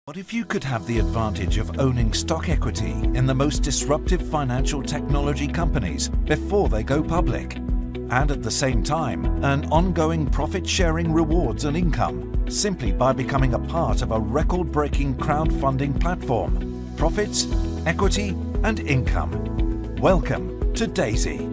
What if you could have the advantage of owning stock equity in the most disruptive financial technology companies before they go public, and at the same time earn ongoing profit-sharing rewards and income simply by becoming a part of a record-breaking crowdfunding platform? Profits, equity, and income. Welcome to DAISY.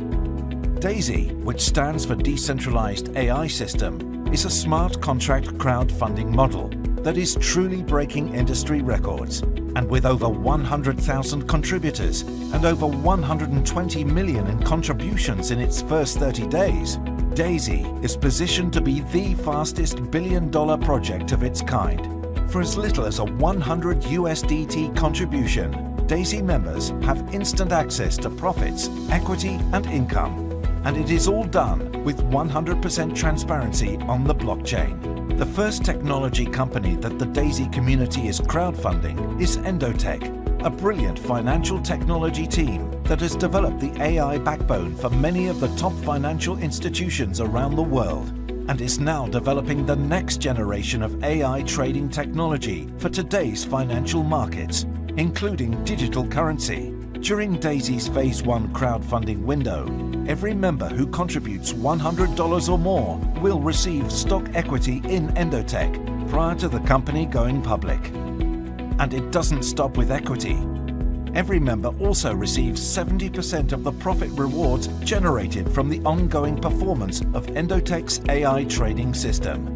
DAISY, which stands for Decentralized AI System, is a smart contract crowdfunding model that is truly breaking industry records. And with over 100,000 contributors and over 120 million in contributions in its first 30 days, DAISY is positioned to be the fastest billion-dollar project of its kind. For as little as a 100 USDT contribution, DAISY members have instant access to profits, equity, and income. And it is all done with 100% transparency on the blockchain. The first technology company that the DAISY community is crowdfunding is Endotech, a brilliant financial technology team that has developed the AI backbone for many of the top financial institutions around the world, and is now developing the next generation of AI trading technology for today's financial markets, including digital currency. During DAISY's Phase 1 crowdfunding window, every member who contributes $100 or more will receive stock equity in Endotech prior to the company going public. And it doesn't stop with equity. Every member also receives 70% of the profit rewards generated from the ongoing performance of Endotech's AI trading system.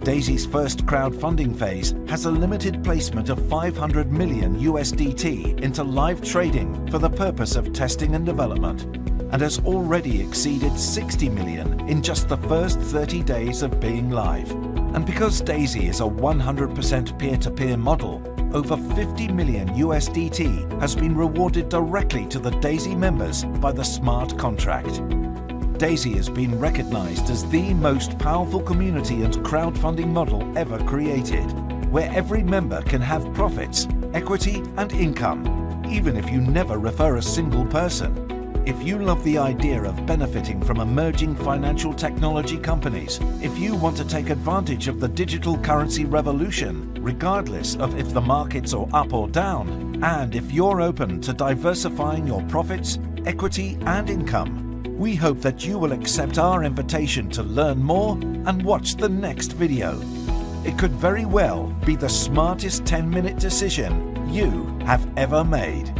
DAISY's first crowdfunding phase has a limited placement of 500 million USDT into live trading for the purpose of testing and development, and has already exceeded 60 million in just the first 30 days of being live. And because DAISY is a 100% peer-to-peer model, over 50 million USDT has been rewarded directly to the DAISY members by the smart contract. DAISY has been recognized as the most powerful community and crowdfunding model ever created, where every member can have profits, equity, and income, even if you never refer a single person. If you love the idea of benefiting from emerging financial technology companies, if you want to take advantage of the digital currency revolution, regardless of if the markets are up or down, and if you're open to diversifying your profits, equity, and income, we hope that you will accept our invitation to learn more and watch the next video. It could very well be the smartest 10-minute decision you have ever made.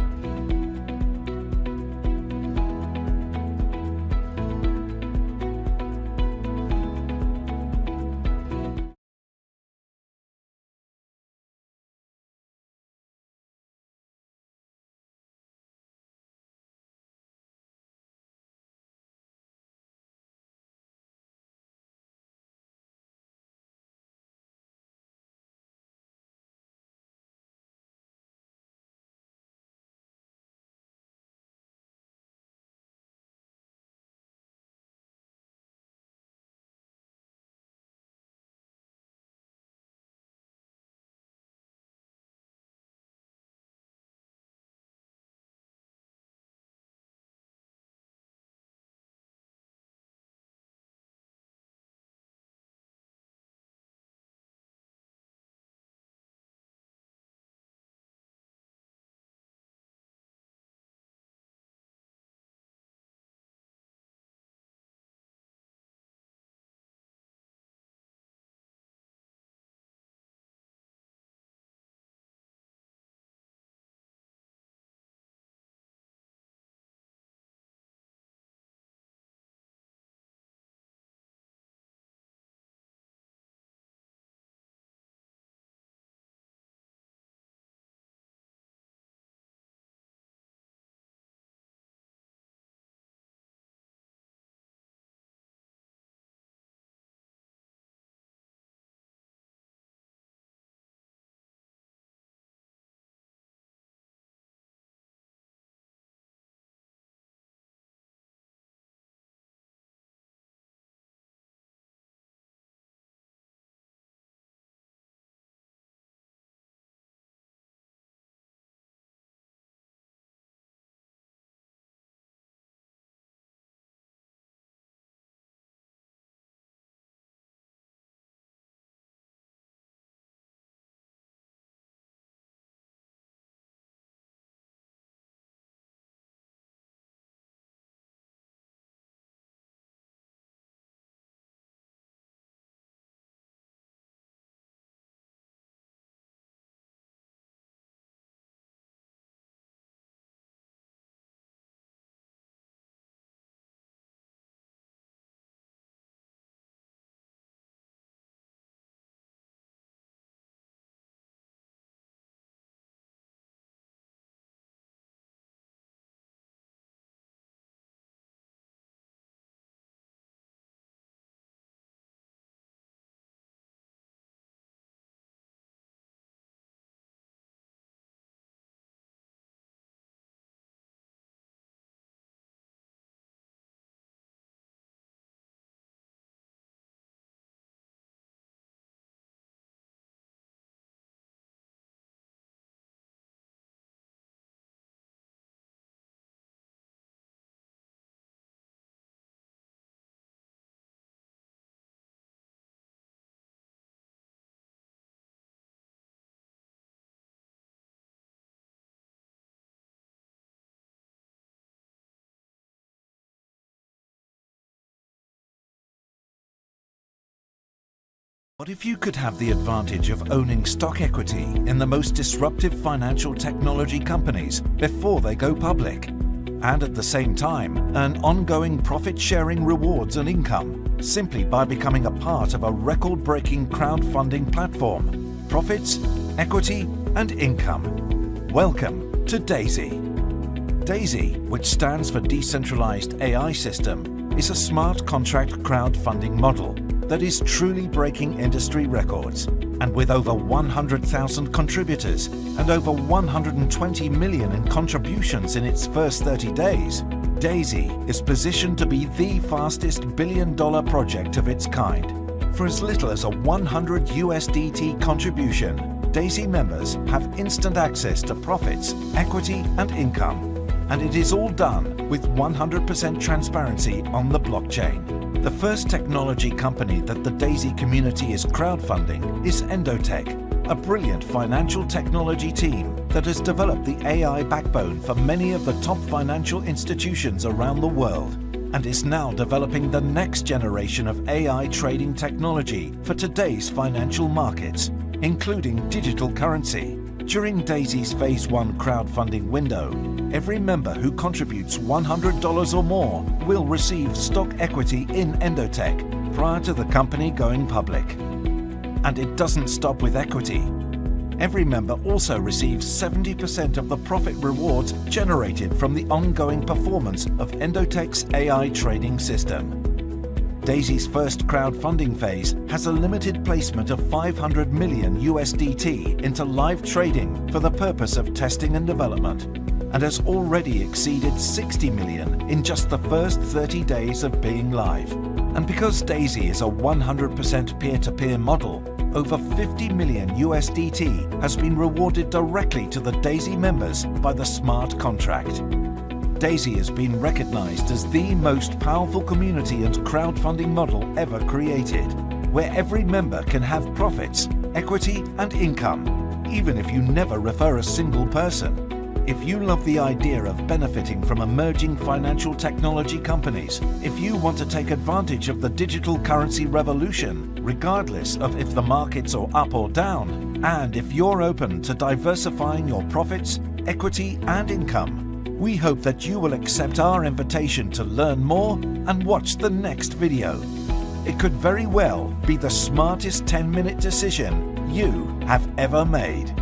What if you could have the advantage of owning stock equity in the most disruptive financial technology companies before they go public, and at the same time earn ongoing profit-sharing rewards and income simply by becoming a part of a record-breaking crowdfunding platform? Profits, equity, and income. Welcome to DAISY. DAISY, which stands for Decentralized AI System, is a smart contract crowdfunding model that is truly breaking industry records. And with over 100,000 contributors and over 120 million in contributions in its first 30 days, DAISY is positioned to be the fastest billion-dollar project of its kind. For as little as a 100 USDT contribution, DAISY members have instant access to profits, equity, and income. And it is all done with 100% transparency on the blockchain. The first technology company that the DAISY community is crowdfunding is Endotech, a brilliant financial technology team that has developed the AI backbone for many of the top financial institutions around the world, and is now developing the next generation of AI trading technology for today's financial markets, including digital currency. During DAISY's Phase 1 crowdfunding window, every member who contributes $100 or more will receive stock equity in Endotech prior to the company going public. And it doesn't stop with equity. Every member also receives 70% of the profit rewards generated from the ongoing performance of Endotech's AI trading system. DAISY's first crowdfunding phase has a limited placement of 500 million USDT into live trading for the purpose of testing and development, and has already exceeded 60 million in just the first 30 days of being live. And because DAISY is a 100% peer-to-peer model, over 50 million USDT has been rewarded directly to the DAISY members by the smart contract. DAISY has been recognized as the most powerful community and crowdfunding model ever created, where every member can have profits, equity, and income, even if you never refer a single person. If you love the idea of benefiting from emerging financial technology companies, if you want to take advantage of the digital currency revolution, regardless of if the markets are up or down, and if you're open to diversifying your profits, equity, and income, we hope that you will accept our invitation to learn more and watch the next video. It could very well be the smartest 10-minute decision you have ever made.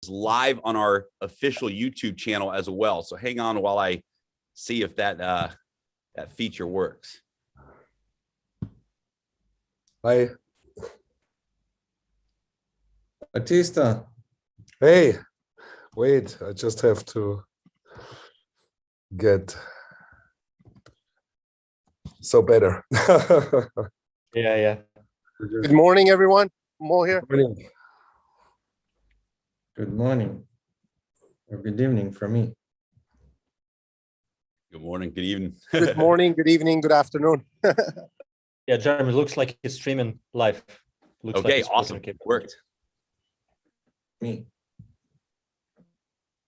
live on our official YouTube channel as well. So hang on while I see if that that feature works. Hi. Batista. Hey, wait, I just have to get so better. Yeah. Good morning, everyone. Mo here. Good morning. Or good evening from me. Good morning, good evening. Good morning, good evening, good afternoon. Yeah, Jeremy, looks like he's streaming live. Looks Okay, like awesome. Worked. Me.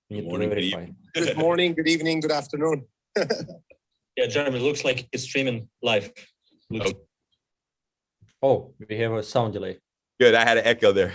Need Good to morning, good verify. evening. Good morning, good evening, good afternoon. Yeah, Jeremy, looks like he's streaming live. Looks... Oh. Oh, we have a sound delay. Good, I had an echo there.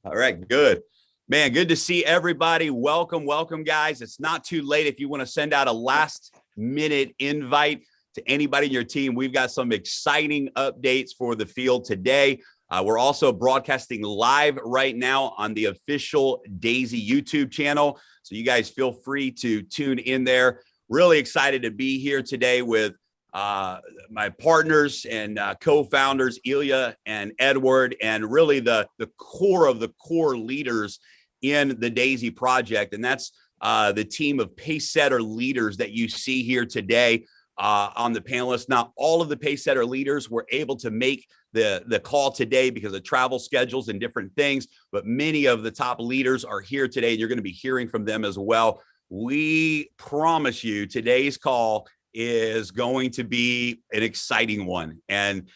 All right, good. Man, good to see everybody. Welcome, guys. It's not too late if you want to send out a last minute invite to anybody in your team. We've got some exciting updates for the field today. We're also broadcasting live right now on the official Daisy YouTube channel. So you guys feel free to tune in there. Really excited to be here today with my partners and co-founders, Ilya and Edward, and really the core of the core leaders in the Daisy project. And that's the team of Pacesetter leaders that you see here today on the panelists. Not all of the Pacesetter leaders were able to make the call today because of travel schedules and different things, but many of the top leaders are here today, and you're going to be hearing from them as well. We promise you today's call is going to be an exciting one. And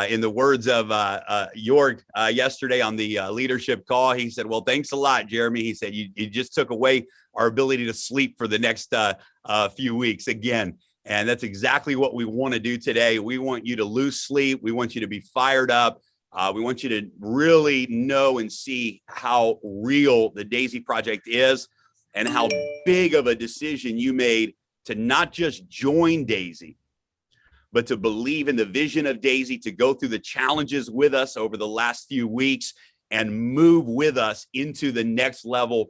in the words of Jorg yesterday on the leadership call, he said, well, thanks a lot, Jeremy. He said, you just took away our ability to sleep for the next few weeks again. And that's exactly what we want to do today. We want you to lose sleep. We want you to be fired up. We want you to really know and see how real the Daisy project is and how big of a decision you made to not just join Daisy, but to believe in the vision of Daisy, to go through the challenges with us over the last few weeks and move with us into the next level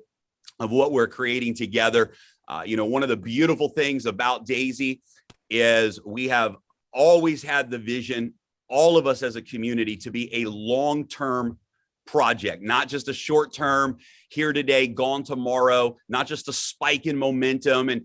of what we're creating together. One of the beautiful things about Daisy is we have always had the vision, all of us as a community, to be a long-term project, not just a short-term, here today, gone tomorrow, not just a spike in momentum and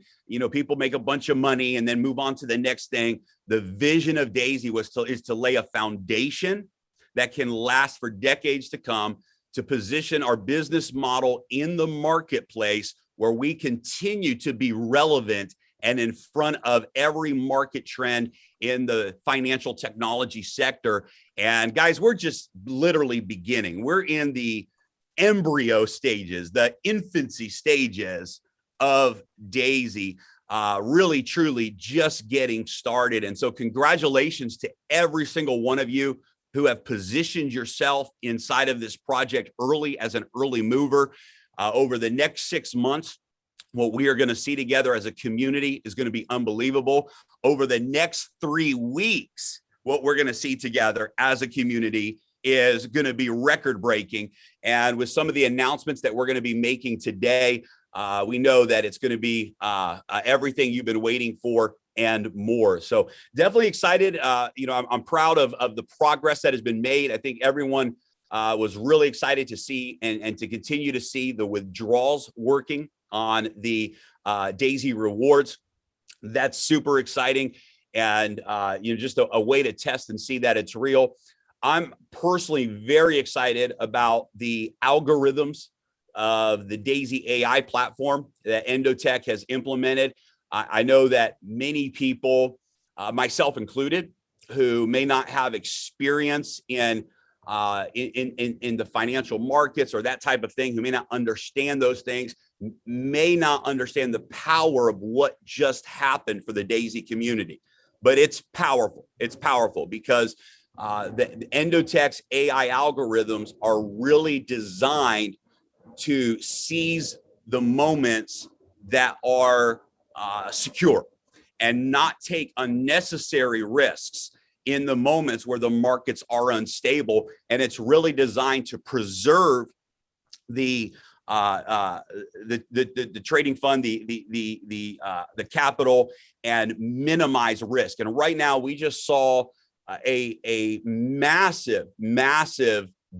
people make a bunch of money and then move on to the next thing. The vision of Daisy is to lay a foundation that can last for decades to come, to position our business model in the marketplace where we continue to be relevant and in front of every market trend in the financial technology sector. And guys, we're just literally beginning. We're in the embryo stages, the infancy stages of Daisy, really, truly just getting started. And so congratulations to every single one of you who have positioned yourself inside of this project early as an early mover. Over the next 6 months, what we are going to see together as a community is going to be unbelievable. Over the next 3 weeks, what we're going to see together as a community is going to be record breaking. And with some of the announcements that we're going to be making today, we know that it's going to be everything you've been waiting for and more. So definitely excited. I'm proud of the progress that has been made. I think everyone was really excited to see and to continue to see the withdrawals working on the Daisy rewards. That's super exciting. And just a way to test and see that it's real. I'm personally very excited about the algorithms of the Daisy AI platform that Endotech has implemented. I know that many people, myself included, who may not have experience in the financial markets or that type of thing, who may not understand those things, may not understand the power of what just happened for the Daisy community. But it's powerful. It's powerful because the Endotech's AI algorithms are really designed to seize the moments that are secure and not take unnecessary risks in the moments where the markets are unstable. And it's really designed to preserve the the trading fund, the capital, and minimize risk. And right now, we just saw a massive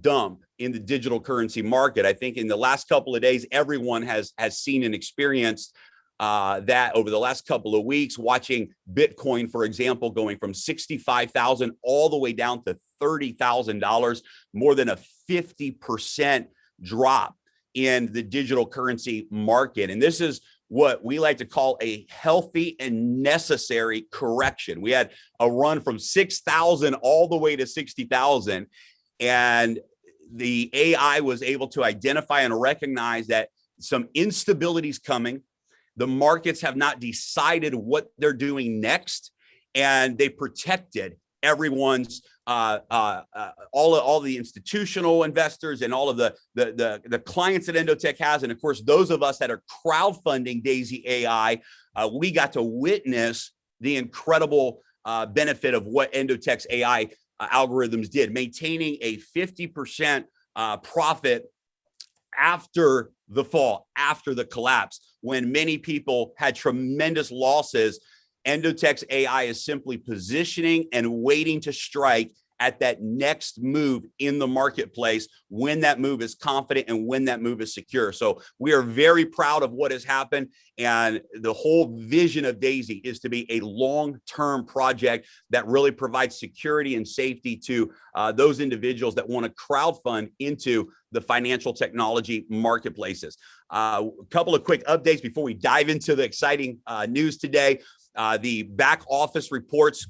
dump in the digital currency market. I think in the last couple of days, everyone has seen and experienced that over the last couple of weeks, watching Bitcoin, for example, going from 65,000 all the way down to $30,000, more than a 50% drop in the digital currency market. And this is what we like to call a healthy and necessary correction. We had a run from 6,000 all the way to 60,000, and the AI was able to identify and recognize that some instability is coming. The markets have not decided what they're doing next, and they protected everyone's all the institutional investors and all of the clients that Endotech has, and of course those of us that are crowdfunding Daisy AI, we got to witness the incredible benefit of what Endotech's AI algorithms did, maintaining a 50% profit after the fall, after the collapse, when many people had tremendous losses. Endotech's AI is simply positioning and waiting to strike at that next move in the marketplace when that move is confident and when that move is secure. So we are very proud of what has happened. And the whole vision of Daisy is to be a long-term project that really provides security and safety to those individuals that want to crowdfund into the financial technology marketplaces. A couple of quick updates before we dive into the exciting news today. The back office reports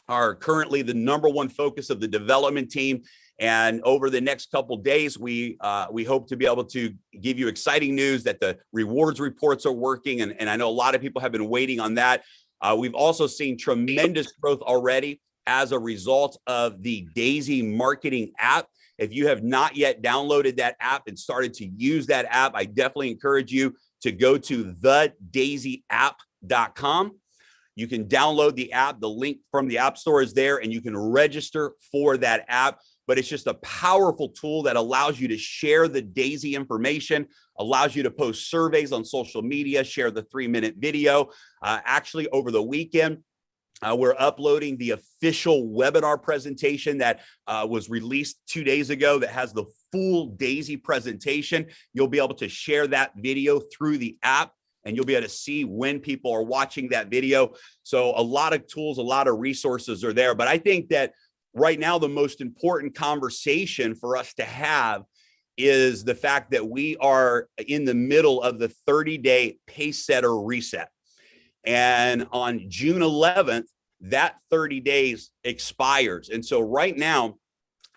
are currently the #1 focus of the development team. And over the next couple days, we hope to be able to give you exciting news that the rewards reports are working. And I know a lot of people have been waiting on that. We've also seen tremendous growth already as a result of the Daisy marketing app. If you have not yet downloaded that app and started to use that app, I definitely encourage you to go to thedaisyapp.com. You can download the app. The link from the App Store is there, and you can register for that app. But it's just a powerful tool that allows you to share the Daisy information, allows you to post surveys on social media, share the 3-minute video. Actually, over the weekend, we're uploading the official webinar presentation that was released 2 days ago that has the full Daisy presentation. You'll be able to share that video through the app, and you'll be able to see when people are watching that video. So a lot of tools, a lot of resources are there. But I think that right now, the most important conversation for us to have is the fact that we are in the middle of the 30-day Pacesetter reset. And on June 11th, that 30 days expires. And so right now,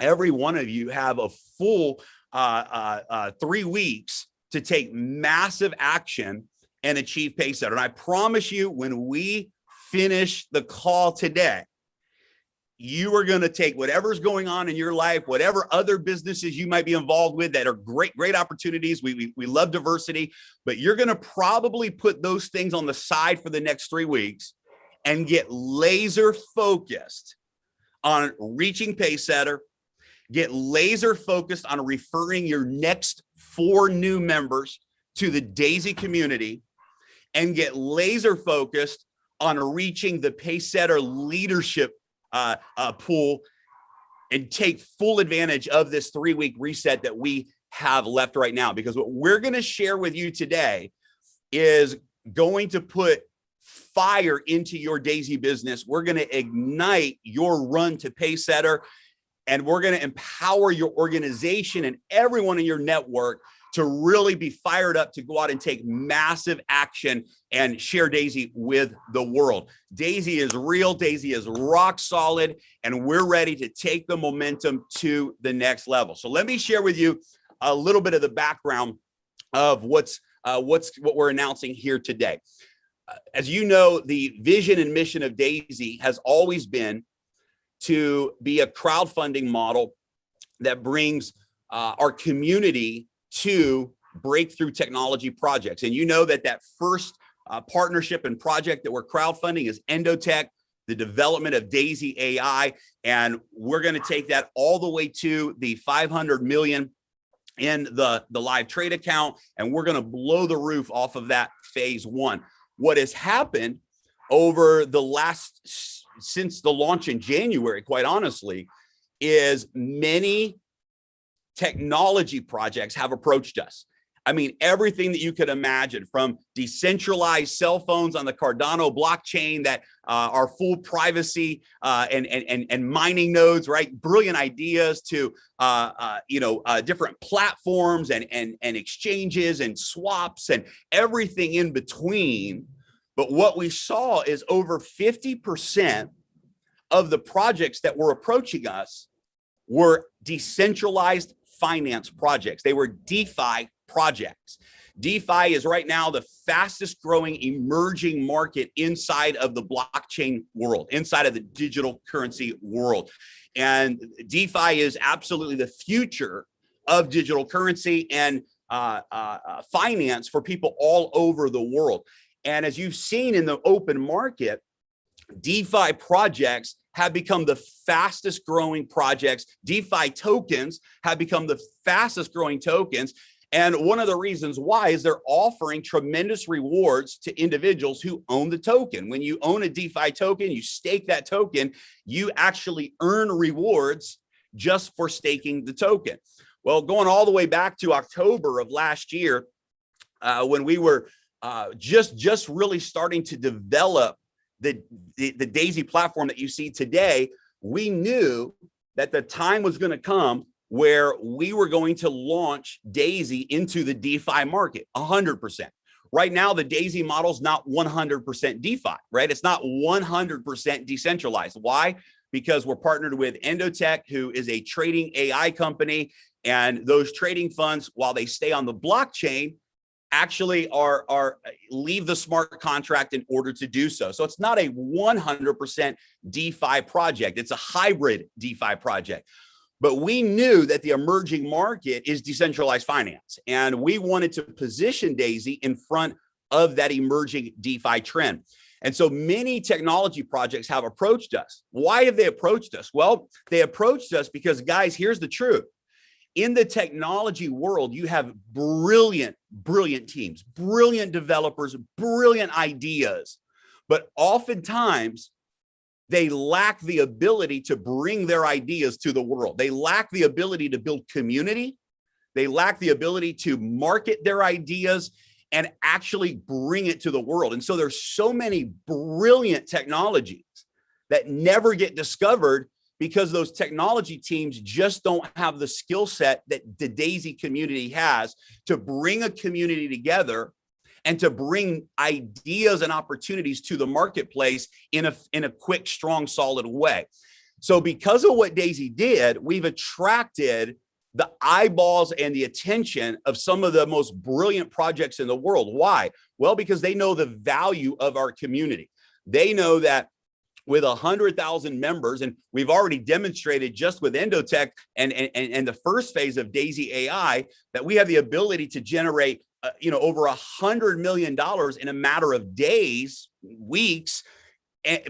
every one of you have a full 3 weeks to take massive action and achieve Pacesetter. And I promise you, when we finish the call today, you are going to take whatever's going on in your life, whatever other businesses you might be involved with that are great opportunities. We love diversity, but you're going to probably put those things on the side for the next 3 weeks and get laser focused on reaching Pacesetter, get laser focused on referring your next 4 new members to the Daisy community, and get laser focused on reaching the Pacesetter leadership pool and take full advantage of this 3-week reset that we have left right now. Because what we're going to share with you today is going to put fire into your Daisy business. We're going to ignite your run to Pacesetter, and we're going to empower your organization and everyone in your network to really be fired up to go out and take massive action and share Daisy with the world. Daisy is real, Daisy is rock solid, and we're ready to take the momentum to the next level. So let me share with you a little bit of the background of what we're announcing here today. As you know, the vision and mission of Daisy has always been to be a crowdfunding model that brings our community to breakthrough technology projects. And you know that first partnership and project that we're crowdfunding is Endotech, the development of Daisy AI. And we're going to take that all the way to the $500 million in the live trade account, and we're going to blow the roof off of that phase one. What has happened over the since the launch in January, quite honestly, is many technology projects have approached us. I mean, everything that you could imagine, from decentralized cell phones on the Cardano blockchain that are full privacy and mining nodes, right? Brilliant ideas to different platforms and exchanges and swaps and everything in between. But what we saw is over 50% of the projects that were approaching us were decentralized finance projects. They were DeFi projects. DeFi is right now the fastest growing emerging market inside of the blockchain world, inside of the digital currency world. And DeFi is absolutely the future of digital currency and finance for people all over the world. And as you've seen in the open market, DeFi projects have become the fastest growing projects. DeFi tokens have become the fastest growing tokens. And one of the reasons why is they're offering tremendous rewards to individuals who own the token. When you own a DeFi token, you stake that token, you actually earn rewards just for staking the token. Well, going all the way back to October of last year, when we were just really starting to develop the Daisy platform that you see today, we knew that the time was going to come where we were going to launch Daisy into the DeFi market 100%. Right now, the Daisy model is not 100% DeFi, right? It's not 100% decentralized. Why? Because we're partnered with Endotech, who is a trading AI company. And those trading funds, while they stay on the blockchain, actually leave the smart contract in order to do so. So it's not a 100% DeFi project. It's a hybrid DeFi project. But we knew that the emerging market is decentralized finance, and we wanted to position Daisy in front of that emerging DeFi trend. And so many technology projects have approached us. Why have they approached us? Well, they approached us because, guys, here's the truth. In the technology world, you have brilliant teams, brilliant developers, brilliant ideas, but oftentimes they lack the ability to bring their ideas to the world. They lack the ability to build community. They lack the ability to market their ideas and actually bring it to the world. And so there's so many brilliant technologies that never get discovered because those technology teams just don't have the skill set that the Daisy community has to bring a community together and to bring ideas and opportunities to the marketplace in a quick, strong, solid way. So because of what Daisy did, we've attracted the eyeballs and the attention of some of the most brilliant projects in the world. Why? Well, because they know the value of our community. They know that with 100,000 members, and we've already demonstrated just with Endotech and the first phase of Daisy AI, that we have the ability to generate over $100 million in a matter of days, weeks,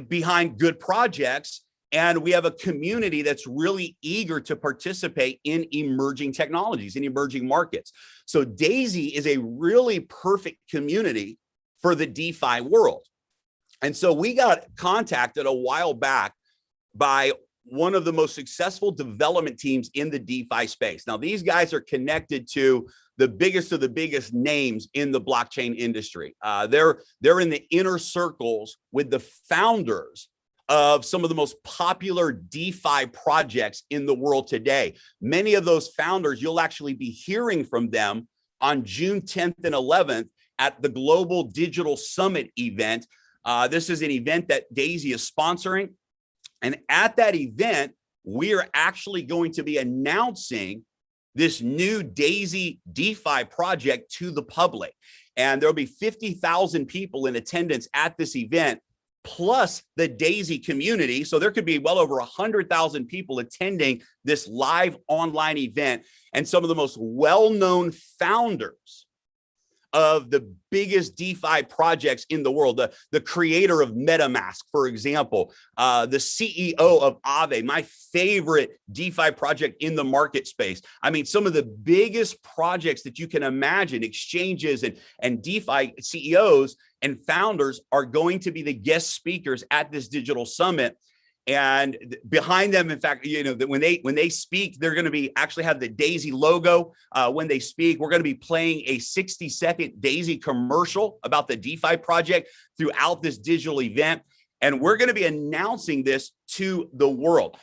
behind good projects. And we have a community that's really eager to participate in emerging technologies, in emerging markets. So Daisy is a really perfect community for the DeFi world. And so we got contacted a while back by one of the most successful development teams in the DeFi space. Now, these guys are connected to the biggest of the biggest names in the blockchain industry. They're in the inner circles with the founders of some of the most popular DeFi projects in the world today. Many of those founders, you'll actually be hearing from them on June 10th and 11th at the Global Digital Summit event. This is an event that Daisy is sponsoring. And at that event, we are actually going to be announcing this new Daisy DeFi project to the public. And there'll be 50,000 people in attendance at this event, plus the Daisy community. So there could be well over 100,000 people attending this live online event. And some of the most well-known founders of the biggest DeFi projects in the world. The creator of MetaMask, for example, the CEO of Aave, my favorite DeFi project in the market space. I mean, some of the biggest projects that you can imagine, exchanges and DeFi CEOs and founders are going to be the guest speakers at this digital summit. And behind them, in fact, you know, that when they speak, they're going to be actually have the Daisy logo. When they speak, we're going to be playing a 60-second Daisy commercial about the DeFi project throughout this digital event. And we're going to be announcing this to the world.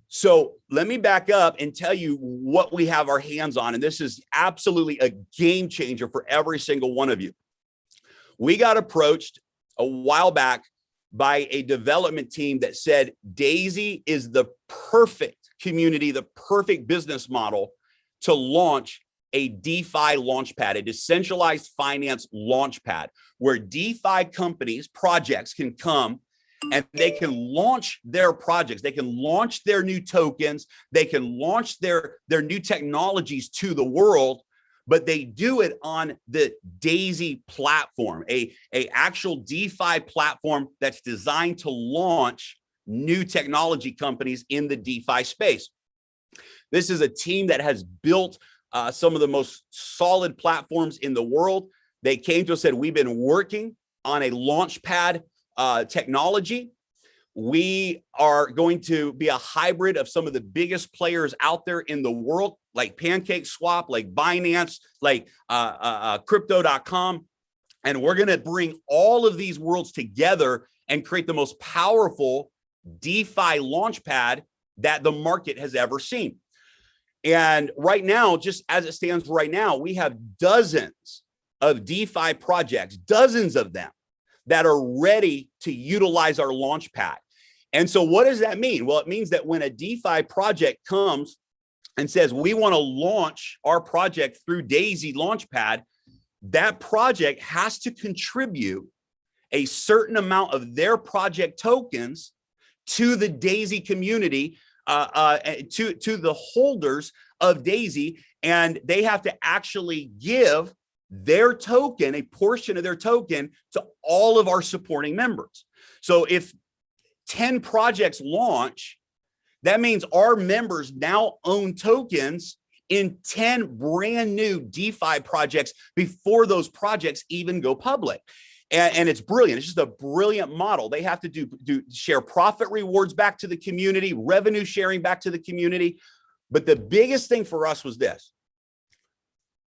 So let me back up and tell you what we have our hands on. And this is absolutely a game changer for every single one of you. We got approached a while back by a development team that said Daisy is the perfect community, the perfect business model to launch a DeFi launchpad, a decentralized finance launchpad, where DeFi companies, projects can come and they can launch their projects. They can launch their new tokens. They can launch their new technologies to the world, but they do it on the Daisy platform, a actual DeFi platform that's designed to launch new technology companies in the DeFi space. This is a team that has built some of the most solid platforms in the world. They came to us and said, we've been working on a launchpad technology. We are going to be a hybrid of some of the biggest players out there in the world, like PancakeSwap, like Binance, like Crypto.com. And we're going to bring all of these worlds together and create the most powerful DeFi launchpad that the market has ever seen. And right now, just as it stands right now, we have dozens of DeFi projects, dozens of them that are ready to utilize our launchpad. And so what does that mean? Well, it means that when a DeFi project comes and says, we want to launch our project through Daisy Launchpad, that project has to contribute a certain amount of their project tokens to the Daisy community, to the holders of Daisy, and they have to actually give their token, a portion of their token, to all of our supporting members. So if 10 projects launch, that means our members now own tokens in 10 brand new DeFi projects before those projects even go public. And it's brilliant. It's just a brilliant model. They have to share profit rewards back to the community, revenue sharing back to the community. But the biggest thing for us was this.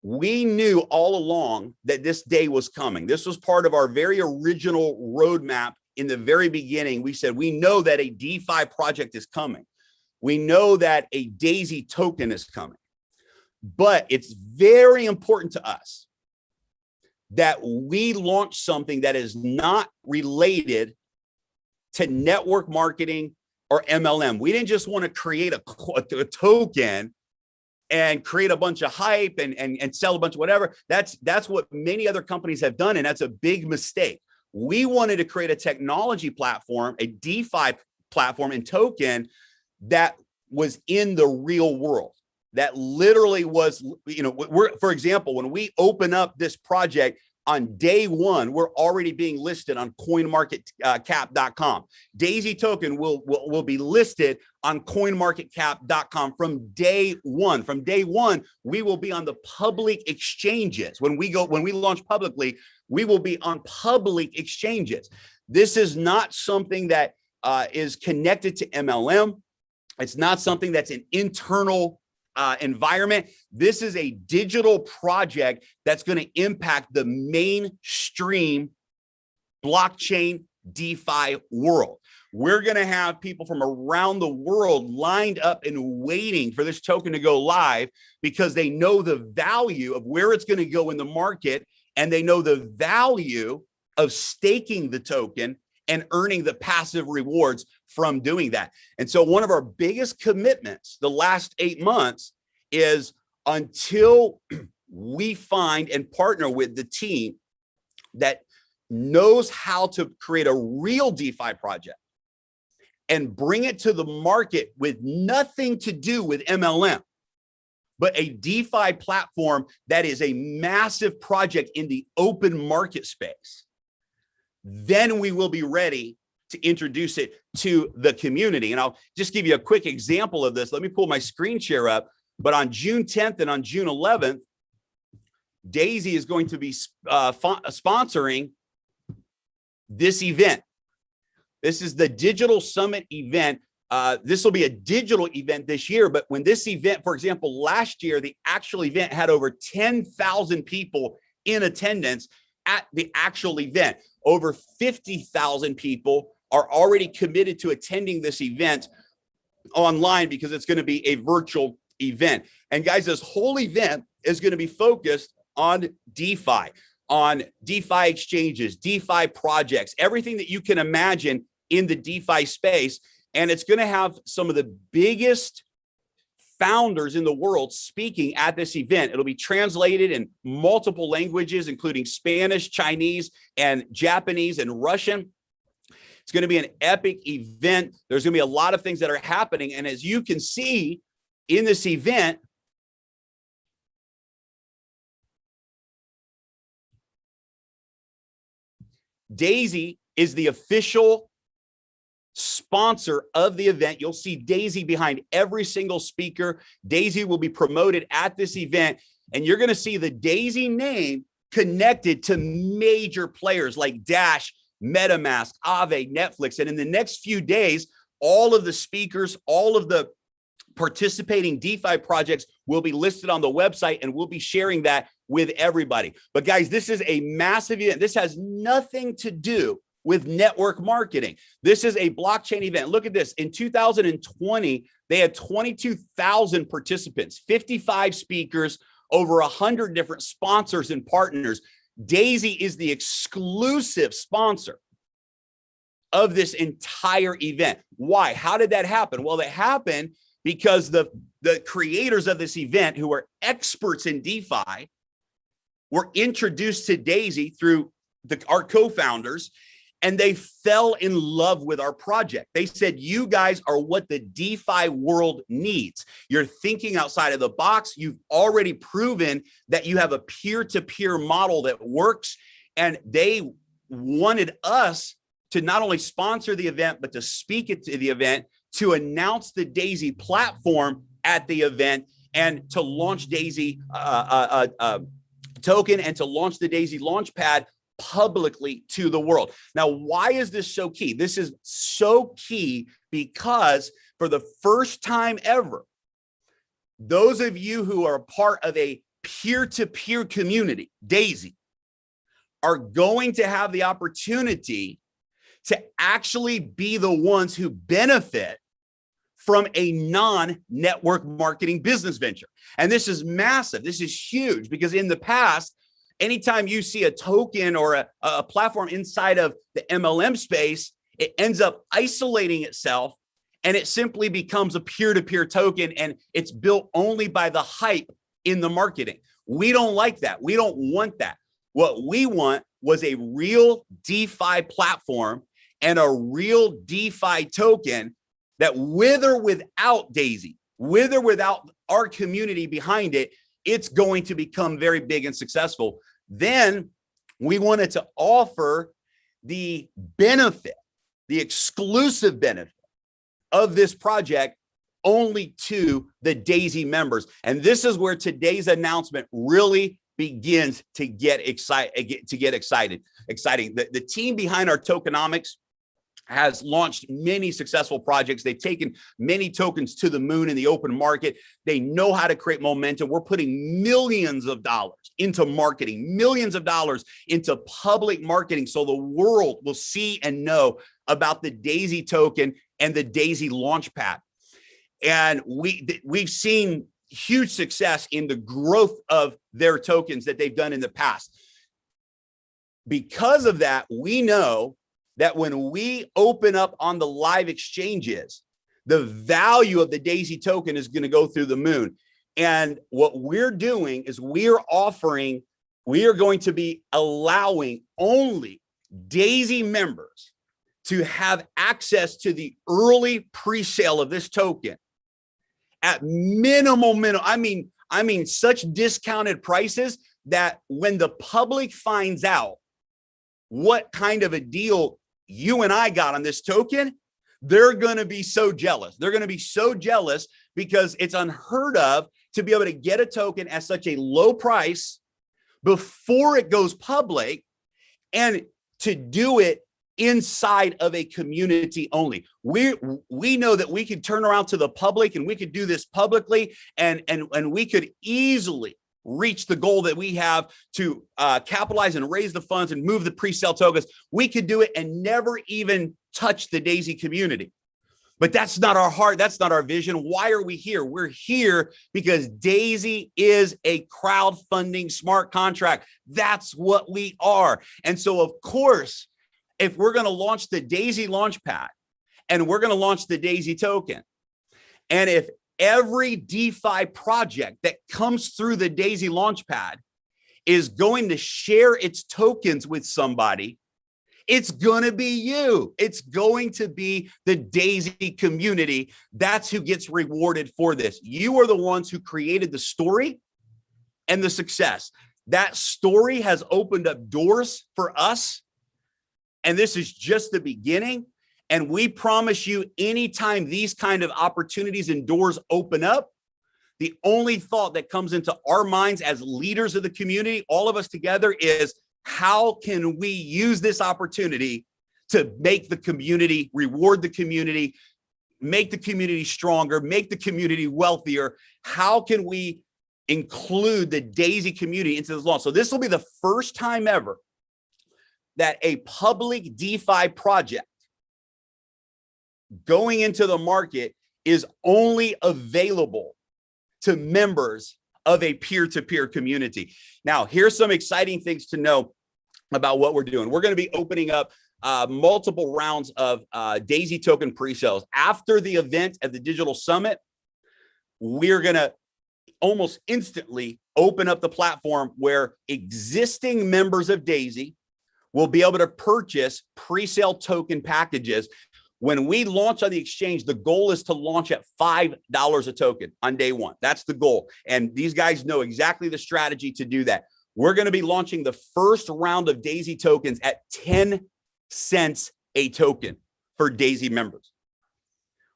We knew all along that this day was coming. This was part of our very original roadmap. In the very beginning, we said, we know that a DeFi project is coming. We know that a Daisy token is coming. But it's very important to us that we launch something that is not related to network marketing or MLM. We didn't just want to create a token and create a bunch of hype and sell a bunch of whatever. That's what many other companies have done, and that's a big mistake. We wanted to create a technology platform, a DeFi platform and token that was in the real world, that literally was, you know, for example, when we open up this project on day one, we're already being listed on CoinMarketCap.com. Daisy token will be listed on CoinMarketCap.com from day one. From day one, we will be on the public exchanges. When we launch publicly, we will be on public exchanges. This is not something that is connected to MLM. It's not something that's an internal environment. This is a digital project that's going to impact the mainstream blockchain DeFi world. We're going to have people from around the world lined up and waiting for this token to go live because they know the value of where it's going to go in the market, and they know the value of staking the token and earning the passive rewards from doing that. And so one of our biggest commitments the last 8 months is, until we find and partner with the team that knows how to create a real DeFi project and bring it to the market with nothing to do with MLM, but a DeFi platform that is a massive project in the open market space. Then we will be ready to introduce it to the community. And I'll just give you a quick example of this. Let me pull my screen share up. But on June 10th and on June 11th, Daisy is going to be sponsoring this event. This is the Digital Summit event. This will be a digital event this year, but when this event, for example, last year, the actual event had over 10,000 people in attendance at the actual event. Over 50,000 people are already committed to attending this event online because it's going to be a virtual event. And guys, this whole event is going to be focused on DeFi exchanges, DeFi projects, everything that you can imagine in the DeFi space. And it's going to have some of the biggest founders in the world speaking at this event. It'll be translated in multiple languages, including Spanish, Chinese, and Japanese and Russian. It's going to be an epic event. There's going to be a lot of things that are happening. And as you can see in this event, Daisy is the official sponsor of the event. You'll see Daisy behind every single speaker. Daisy will be promoted at this event, and you're going to see the Daisy name connected to major players like Dash, MetaMask, Aave, Netflix. And in the next few days, all of the speakers, all of the participating DeFi projects will be listed on the website, and we'll be sharing that with everybody. But guys, this is a massive event. This has nothing to do with network marketing. This is a blockchain event. Look at this. In 2020, they had 22,000 participants, 55 speakers, over 100 different sponsors and partners. Daisy is the exclusive sponsor of this entire event. Why? How did that happen? Well, it happened because the creators of this event, who are experts in DeFi, were introduced to Daisy through our co-founders, and they fell in love with our project. They said, you guys are what the DeFi world needs. You're thinking outside of the box. You've already proven that you have a peer-to-peer model that works. And they wanted us to not only sponsor the event, but to speak it to the event, to announce the Daisy platform at the event, and to launch Daisy token, and to launch the Daisy Launchpad publicly to the world. Now, why is this so key? This is so key because for the first time ever, those of you who are a part of a peer-to-peer community, Daisy, are going to have the opportunity to actually be the ones who benefit from a non-network marketing business venture. And this is massive. This is huge, because in the past, anytime you see a token or a platform inside of the MLM space, it ends up isolating itself, and it simply becomes a peer-to-peer token, and it's built only by the hype in the marketing. We don't like that. We don't want that. What we want was a real DeFi platform and a real DeFi token that, with or without Daisy, with or without our community behind it, it's going to become very big and successful. Then we wanted to offer the benefit, the exclusive benefit of this project only to the Daisy members. And this is where today's announcement really begins to get exciting. The team behind our tokenomics has launched many successful projects. They've taken many tokens to the moon in the open market. They know how to create momentum. We're putting millions of dollars into marketing, millions of dollars into public marketing, so the world will see and know about the Daisy token and the Daisy Launchpad. And we've seen huge success in the growth of their tokens that they've done in the past. Because of that, we know that when we open up on the live exchanges, the value of the Daisy token is going to go through the moon. And what we're doing is we are going to be allowing only Daisy members to have access to the early pre-sale of this token at minimal. I mean, I mean, such discounted prices that when the public finds out what kind of a deal you and I got on this token, they're going to be so jealous. They're going to be so jealous because it's unheard of to be able to get a token at such a low price before it goes public, and to do it inside of a community only. We know that we could turn around to the public and we could do this publicly, and we could easily reach the goal that we have to capitalize and raise the funds and move the pre-sale tokens. We could do it and never even touch the Daisy community. But that's not our heart. That's not our vision. Why are we here? We're here because Daisy is a crowdfunding smart contract. That's what we are. And so, of course, if we're going to launch the Daisy Launchpad and we're going to launch the Daisy token, and if every DeFi project that comes through the Daisy Launchpad is going to share its tokens with somebody, it's going to be you. It's going to be the Daisy community. That's who gets rewarded for this. You are the ones who created the story and the success. That story has opened up doors for us. And this is just the beginning. And we promise you, anytime these kind of opportunities and doors open up, the only thought that comes into our minds as leaders of the community, all of us together, is how can we use this opportunity to make the community, reward the community, make the community stronger, make the community wealthier? How can we include the Daisy community into this launch? So this will be the first time ever that a public DeFi project going into the market is only available to members of a peer-to-peer community. Now, here's some exciting things to know about what we're doing. We're going to be opening up multiple rounds of Daisy token pre-sales. After the event at the Digital Summit, we're going to almost instantly open up the platform where existing members of Daisy will be able to purchase pre-sale token packages. When we launch on the exchange, the goal is to launch at $5 a token on day one. That's the goal. And these guys know exactly the strategy to do that. We're going to be launching the first round of Daisy tokens at 10 cents a token for Daisy members.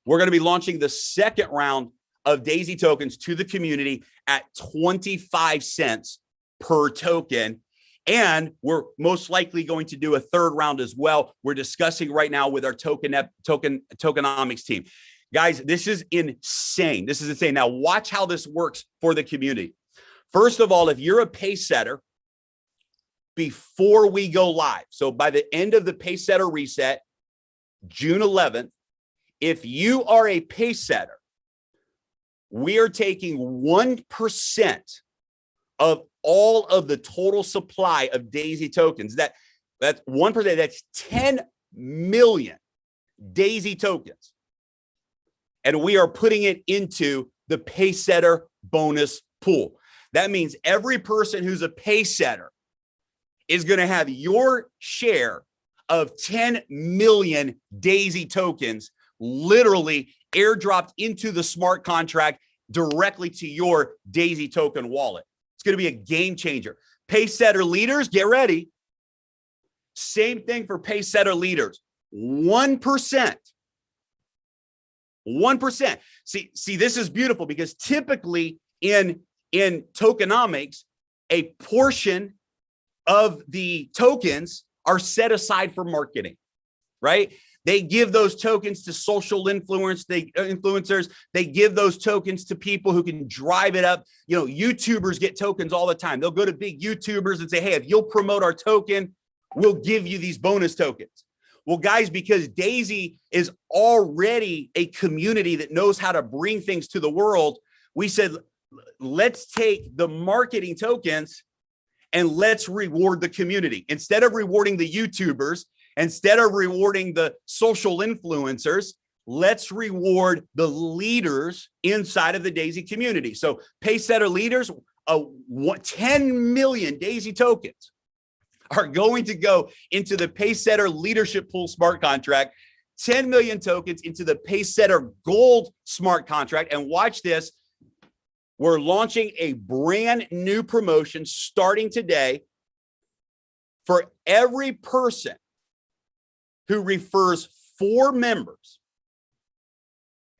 We're going to be launching the second round of Daisy tokens to the community at 25 cents per token. And we're most likely going to do a third round as well. We're discussing right now with our tokenomics team. Guys, this is insane. This is insane. Now watch how this works for the community. First of all, if you're a pace setter, before we go live, so by the end of the pace setter reset, June 11th, if you are a pace setter, we are taking 1% of all of the total supply of Daisy tokens. That's 1%. That's 10 million Daisy tokens. And we are putting it into the pace setter bonus pool. That means every person who's a pace setter is going to have your share of 10 million Daisy tokens literally airdropped into the smart contract directly to your Daisy token wallet. It's going to be a game changer. Pace setter leaders, get ready. Same thing for pace setter leaders. 1%. 1%. See, this is beautiful because typically in tokenomics, a portion of the tokens are set aside for marketing, right? They give those tokens to social influencers. They give those tokens to people who can drive it up. You know, YouTubers get tokens all the time. They'll go to big YouTubers and say, hey, if you'll promote our token, we'll give you these bonus tokens. Well, guys, because Daisy is already a community that knows how to bring things to the world, we said, let's take the marketing tokens and let's reward the community. Instead of rewarding the YouTubers, instead of rewarding the social influencers, let's reward the leaders inside of the Daisy community. So pace setter leaders, 10 million Daisy tokens are going to go into the pace setter leadership pool smart contract, 10 million tokens into the pace setter gold smart contract. And watch this. we're launching a brand new promotion starting today for every person who refers 4 members.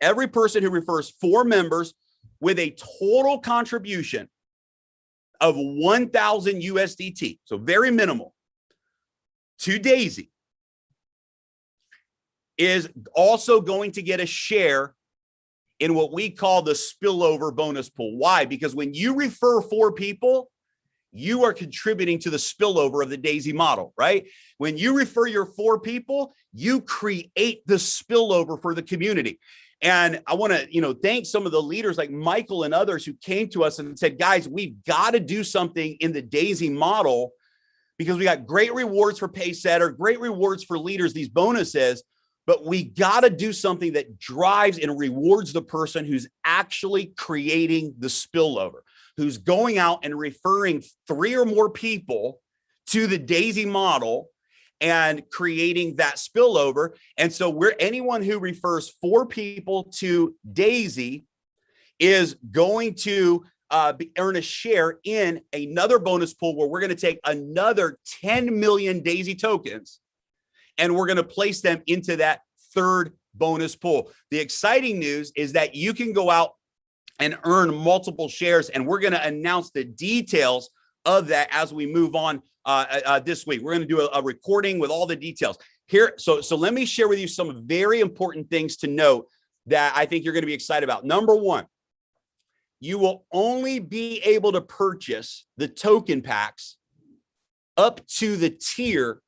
Every person who refers 4 members with a total contribution of 1,000 USDT, so very minimal, to Daisy, is also going to get a share in what we call the spillover bonus pool. Why? Because when you refer 4 people, you are contributing to the spillover of the Daisy model, right? When you refer your 4 people, you create the spillover for the community. And I want to, thank some of the leaders like Michael and others who came to us and said, guys, we've got to do something in the Daisy model because we got great rewards for Pacesetter, great rewards for leaders, these bonuses, but we got to do something that drives and rewards the person who's actually creating the spillover, who's going out and referring 3 or more people to the Daisy model and creating that spillover. And so anyone who refers 4 people to Daisy is going to earn a share in another bonus pool where we're going to take another 10 million Daisy tokens and we're going to place them into that 3rd bonus pool. The exciting news is that you can go out and earn multiple shares, and we're going to announce the details of that as we move on this week. We're going to do a recording with all the details here. So let me share with you some very important things to note that I think you're going to be excited about. Number 1, you will only be able to purchase the token packs up to the tier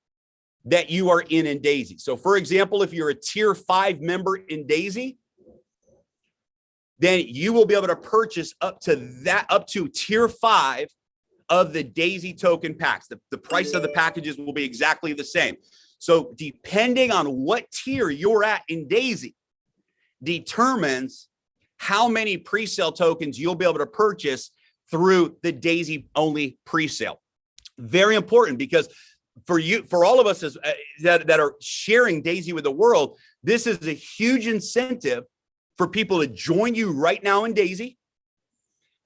that you are in Daisy. So for example, if you're a tier 5 member in Daisy, then you will be able to purchase up to tier 5 of the Daisy token packs. The price of the packages will be exactly the same. So depending on what tier you're at in Daisy determines how many pre-sale tokens you'll be able to purchase through the Daisy only pre-sale. Very important, because for all of us that are sharing Daisy with the world, this is a huge incentive for people to join you right now in Daisy.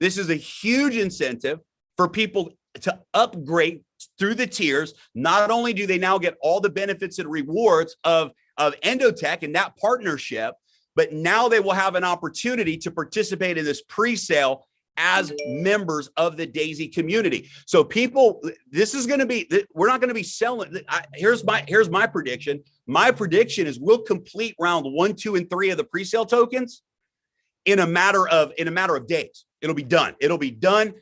This is a huge incentive for people to upgrade through the tiers. Not only do they now get all the benefits and rewards of Endotech and that partnership, but now they will have an opportunity to participate in this pre-sale as members of the Daisy community. So people, this is going to be, we're not going to be selling. Here's my prediction. My prediction is we'll complete round 1, 2, and 3 of the pre-sale tokens in a matter of days. It'll be done. It'll be done.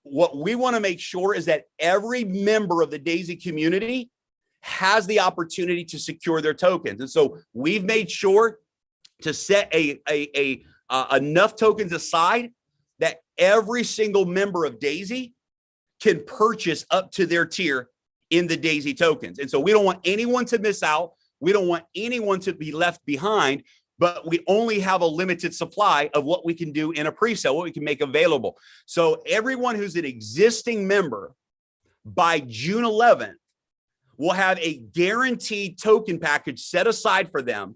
What we want to make sure is that every member of the Daisy community has the opportunity to secure their tokens. And so we've made sure to set enough tokens aside that every single member of Daisy can purchase up to their tier in the Daisy tokens. And so we don't want anyone to miss out. We don't want anyone to be left behind, but we only have a limited supply of what we can do in a pre-sale, what we can make available. So everyone who's an existing member by June 11th will have a guaranteed token package set aside for them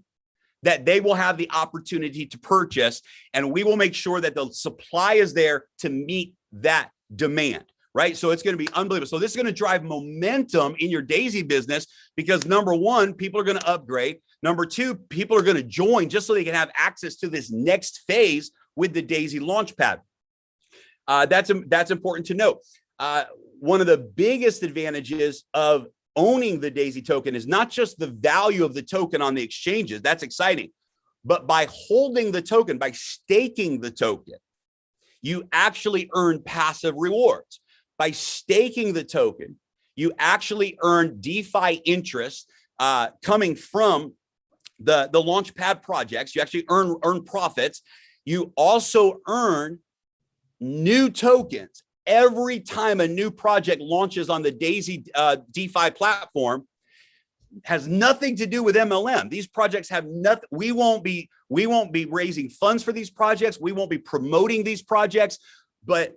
that they will have the opportunity to purchase, and we will make sure that the supply is there to meet that demand, right? So it's going to be unbelievable. So this is going to drive momentum in your Daisy business because number 1, people are going to upgrade. Number 2, people are going to join just so they can have access to this next phase with the Daisy Launchpad. That's important to note. One of the biggest advantages of owning the Daisy token is not just the value of the token on the exchanges. That's exciting. But by holding the token, by staking the token, you actually earn passive rewards. By staking the token, you actually earn DeFi interest coming from the Launchpad projects. You actually earn profits. You also earn new tokens. Every time a new project launches on the Daisy DeFi platform, has nothing to do with MLM. These projects have nothing. We won't be raising funds for these projects. We won't be promoting these projects, but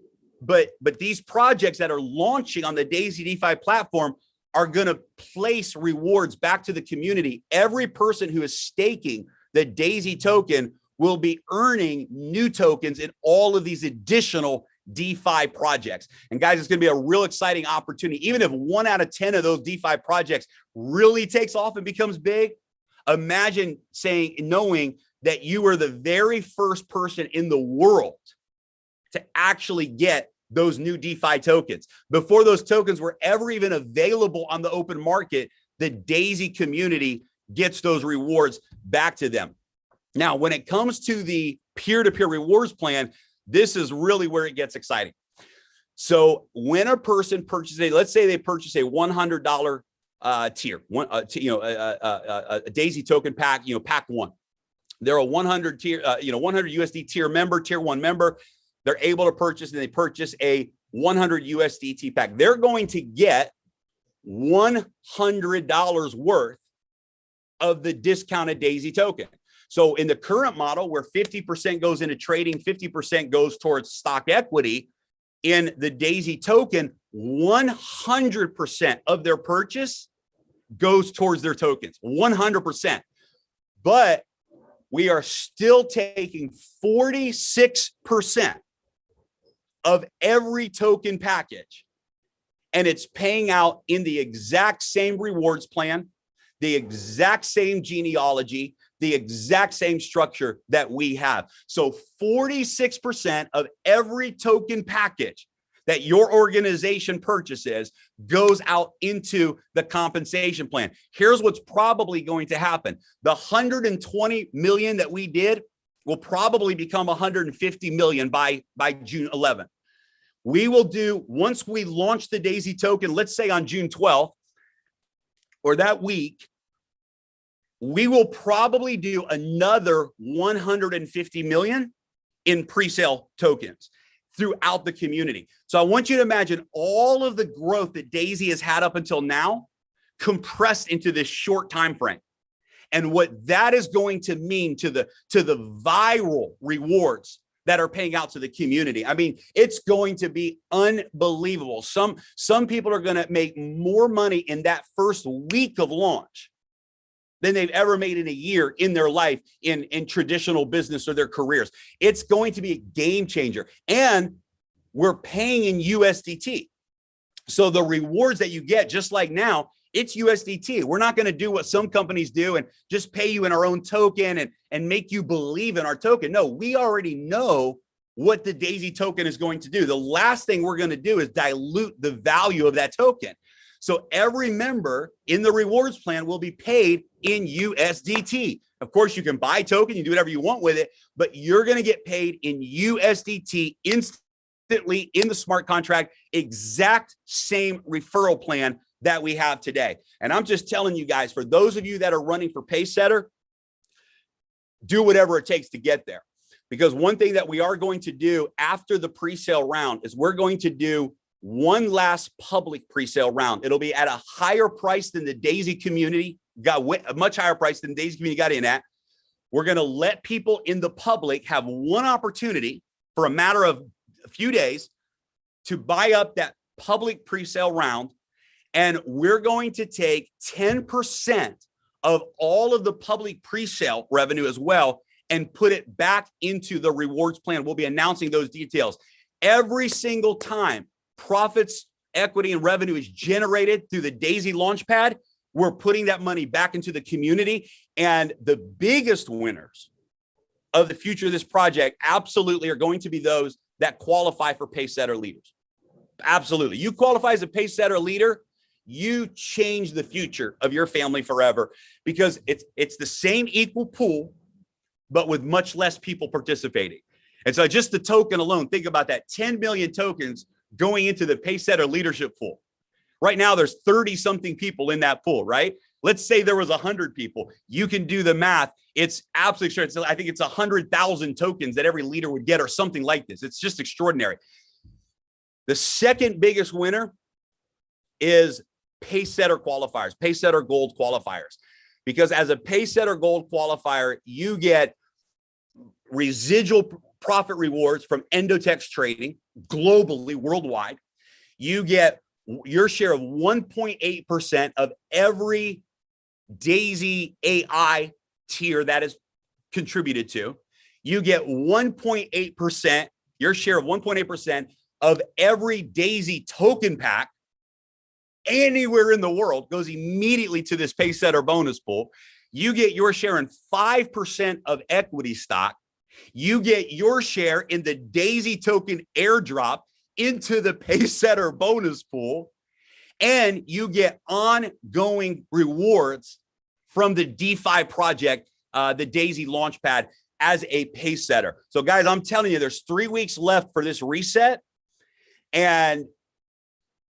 these projects that are launching on the Daisy DeFi platform are going to place rewards back to the community. Every person who is staking the Daisy token will be earning new tokens in all of these additional DeFi projects. And guys, it's going to be a real exciting opportunity. Even if 1 out of 10 of those DeFi projects really takes off and becomes big, imagine knowing that you were the very first person in the world to actually get those new DeFi tokens. Before those tokens were ever even available on the open market, the Daisy community gets those rewards back to them. Now, when it comes to the peer-to-peer rewards plan, this is really where it gets exciting. So when a person purchases, let's say they purchase a $100 tier, a Daisy token pack, pack one. They're a 100 tier, 100 USD tier member, tier 1 member. They're able to purchase, and they purchase a 100 USDT pack. They're going to get $100 worth of the discounted Daisy token. So in the current model, where 50% goes into trading, 50% goes towards stock equity, in the Daisy token, 100% of their purchase goes towards their tokens, 100%. But we are still taking 46% of every token package, and it's paying out in the exact same rewards plan, the exact same genealogy, the exact same structure that we have. So 46% of every token package that your organization purchases goes out into the compensation plan. Here's what's probably going to happen. The 120 million that we did will probably become 150 million by June 11th. We will do, once we launch the Daisy token, let's say on June 12th or that week, we will probably do another 150 million in pre-sale tokens throughout the community. So I want you to imagine all of the growth that Daisy has had up until now compressed into this short time frame, and what that is going to mean to the viral rewards that are paying out to the community. I mean, it's going to be unbelievable. Some people are going to make more money in that first week of launch than they've ever made in a year in their life in traditional business or their careers. It's going to be a game changer. And we're paying in USDT. So the rewards that you get, just like now, it's USDT. We're not going to do what some companies do and just pay you in our own token and make you believe in our token. No, we already know what the Daisy token is going to do. The last thing we're going to do is dilute the value of that token. So every member in the rewards plan will be paid in USDT. Of course, you can buy token, you do whatever you want with it, but you're going to get paid in USDT instantly in the smart contract, exact same referral plan that we have today. And I'm just telling you guys, for those of you that are running for Pacesetter, do whatever it takes to get there. Because one thing that we are going to do after the pre-sale round is we're going to do one last public pre-sale round. It'll be at a higher price than the Daisy community got, a much higher price than the Daisy community got in at. We're going to let people in the public have one opportunity for a matter of a few days to buy up that public pre-sale round. And we're going to take 10% of all of the public pre-sale revenue as well and put it back into the rewards plan. We'll be announcing those details. Every single time profits, equity, and revenue is generated through the Daisy Launchpad, we're putting that money back into the community. And the biggest winners of the future of this project absolutely are going to be those that qualify for Pacesetter leaders. Absolutely. You qualify as a Pacesetter leader, you change the future of your family forever, because it's the same equal pool, but with much less people participating. And so just the token alone, think about that, 10 million tokens going into the Pacesetter leadership pool. Right now, there's 30 something people in that pool, right? Let's say there was 100 people. You can do the math. It's absolutely sure. I think it's 100,000 tokens that every leader would get or something like this. It's just extraordinary. The second biggest winner is Pacesetter qualifiers, Pacesetter Gold qualifiers. Because as a Pacesetter Gold qualifier, you get residual profit rewards from Endotex trading globally, worldwide. You get your share of 1.8% of every Daisy AI tier that is contributed to. you get 1.8%, your share of 1.8% of every Daisy token pack anywhere in the world goes immediately to this Pacesetter bonus pool. You get your share in 5% of equity stock. You get your share in the Daisy token airdrop into the Pacesetter bonus pool. And you get ongoing rewards from the DeFi project, the Daisy Launchpad, as a Pacesetter. So guys, I'm telling you, there's 3 weeks left for this reset. And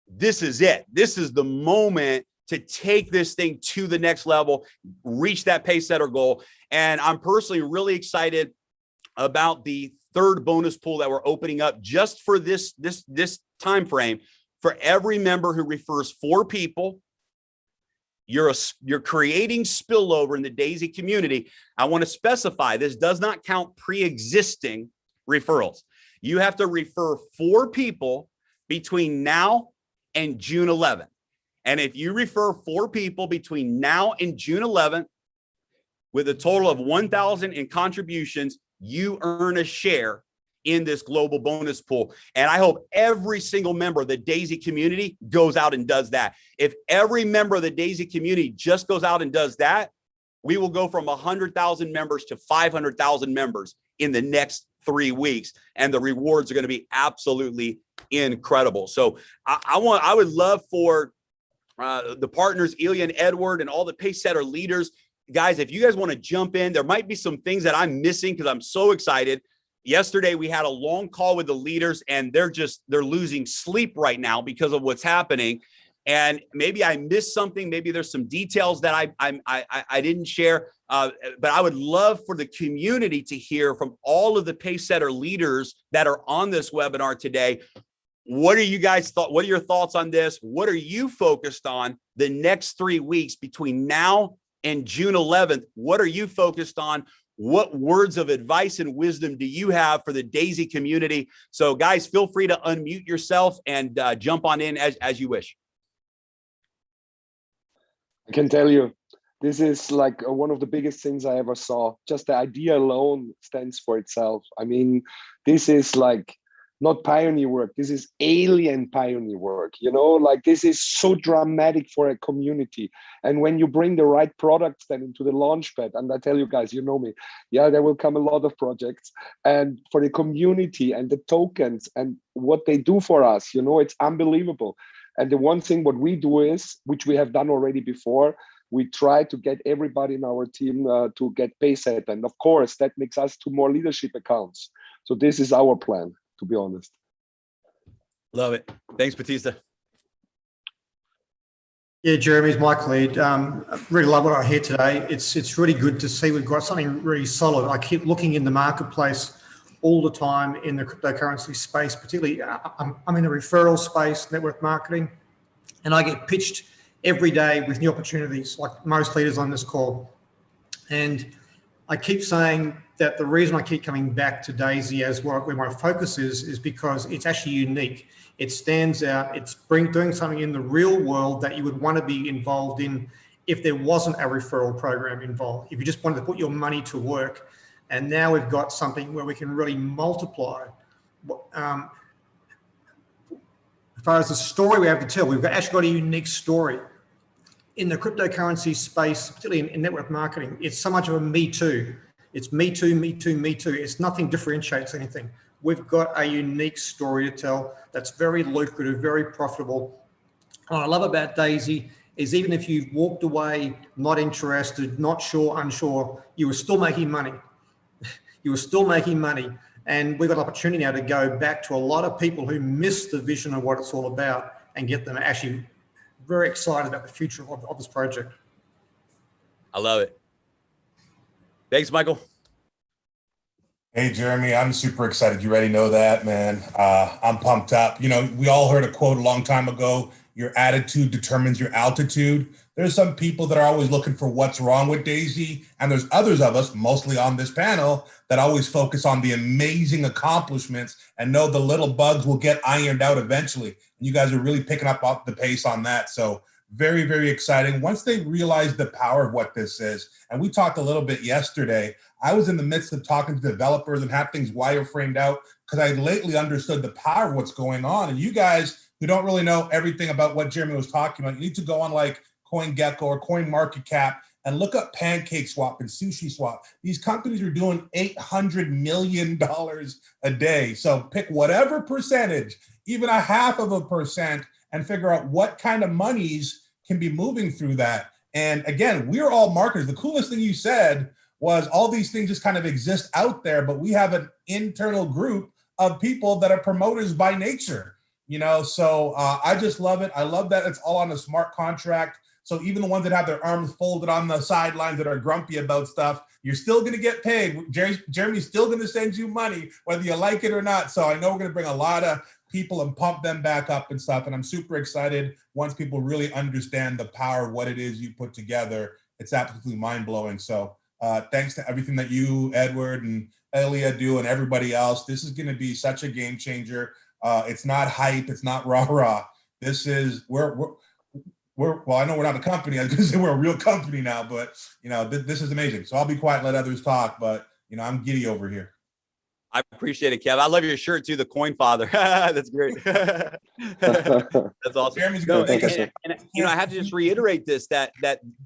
this is it. This is the moment to take this thing to the next level, reach that Pacesetter goal. And I'm personally really excited about the third bonus pool that we're opening up just for this time frame. For every member who refers 4 people, you're creating spillover in the Daisy community. I want to specify this does not count pre-existing referrals. You have to refer 4 people between now and June 11th. And if you refer 4 people between now and June 11th with a total of 1,000 in contributions, you earn a share in this global bonus pool. And I hope every single member of the Daisy community goes out and does that. If every member of the Daisy community just goes out and does that, we will go from 100,000 members to 500,000 members in the next 3 weeks. And the rewards are going to be absolutely incredible. So I would love for the partners, Ilya and Edward, and all the Pacesetter leaders, guys, if you guys want to jump in, there might be some things that I'm missing because I'm so excited. Yesterday, we had a long call with the leaders, and they're losing sleep right now because of what's happening. And maybe I missed something. Maybe there's some details that I didn't share. But I would love for the community to hear from all of the Pacesetter leaders that are on this webinar today. What are you guys thought? What are your thoughts on this? What are you focused on the next 3 weeks between now and June 11th? What are you focused on? What words of advice and wisdom do you have for the Daisy community? So guys, feel free to unmute yourself and jump on in as you wish. I can tell you, this is like one of the biggest things I ever saw. Just the idea alone stands for itself. I mean, this is like not pioneer work. This is alien pioneer work. You know, like this is so dramatic for a community. And when you bring the right products then into the launchpad, and I tell you guys, you know me, yeah, there will come a lot of projects. And for the community and the tokens and what they do for us, you know, it's unbelievable. And the one thing what we do is, which we have done already before, we try to get everybody in our team to get Pacesetter. And of course, that makes us 2 more leadership accounts. So this is our plan, to be honest. Love it. Thanks, Batista. Yeah, Jeremy, it's Mike Lead. Really love what I hear today. It's really good to see we've got something really solid. I keep looking in the marketplace all the time in the cryptocurrency space, particularly I'm in the referral space, network marketing, and I get pitched every day with new opportunities like most leaders on this call. And I keep saying that the reason I keep coming back to Daisy as where my focus is because it's actually unique. It stands out. It's doing something in the real world that you would want to be involved in if there wasn't a referral program involved, if you just wanted to put your money to work. And now we've got something where we can really multiply. As far as the story we have to tell, we've actually got a unique story. In the cryptocurrency space, particularly in network marketing, it's so much of a me too. It's me too, me too, me too. It's nothing differentiates anything. We've got a unique story to tell that's very lucrative, very profitable. What I love about Daisy is even if you've walked away, not interested, not sure, unsure, you were still making money. You were still making money. And we've got an opportunity now to go back to a lot of people who missed the vision of what it's all about and get them actually very excited about the future of this project. I love it. Thanks, Michael. Hey, Jeremy, I'm super excited. You already know that, man. I'm pumped up. You know, we all heard a quote a long time ago, your attitude determines your altitude. There's some people that are always looking for what's wrong with Daisy. And there's others of us, mostly on this panel, that always focus on the amazing accomplishments and know the little bugs will get ironed out eventually. And you guys are really picking up the pace on that. So very, very exciting. Once they realize the power of what this is, and we talked a little bit yesterday, I was in the midst of talking to developers and have things wireframed out because I lately understood the power of what's going on. And you guys who don't really know everything about what Jeremy was talking about, you need to go on like CoinGecko or CoinMarketCap and look up PancakeSwap and SushiSwap. These companies are doing $800 million a day. So pick whatever percentage, even 0.5%, and figure out what kind of monies can be moving through that. And again, we're all marketers. The coolest thing you said was all these things just kind of exist out there, but we have an internal group of people that are promoters by nature, you know? So I just love it. I love that it's all on a smart contract. So even the ones that have their arms folded on the sidelines that are grumpy about stuff, you're still going to get paid. Jeremy's still going to send you money, whether you like it or not. So I know we're going to bring a lot of people and pump them back up and stuff. And I'm super excited once people really understand the power of what it is you put together. It's absolutely mind blowing. So thanks to everything that you, Edward, and Elia do and everybody else. This is going to be such a game changer. It's not hype. It's not rah-rah. This is, well, I know we're not a company. I was going to say we're a real company now, but, you know, this is amazing. So I'll be quiet and let others talk, but, you know, I'm giddy over here. I appreciate it, Kev. I love your shirt too, the Coin Father. That's great. That's awesome. Jeremy's No, good. and, you know, I have to just reiterate this, that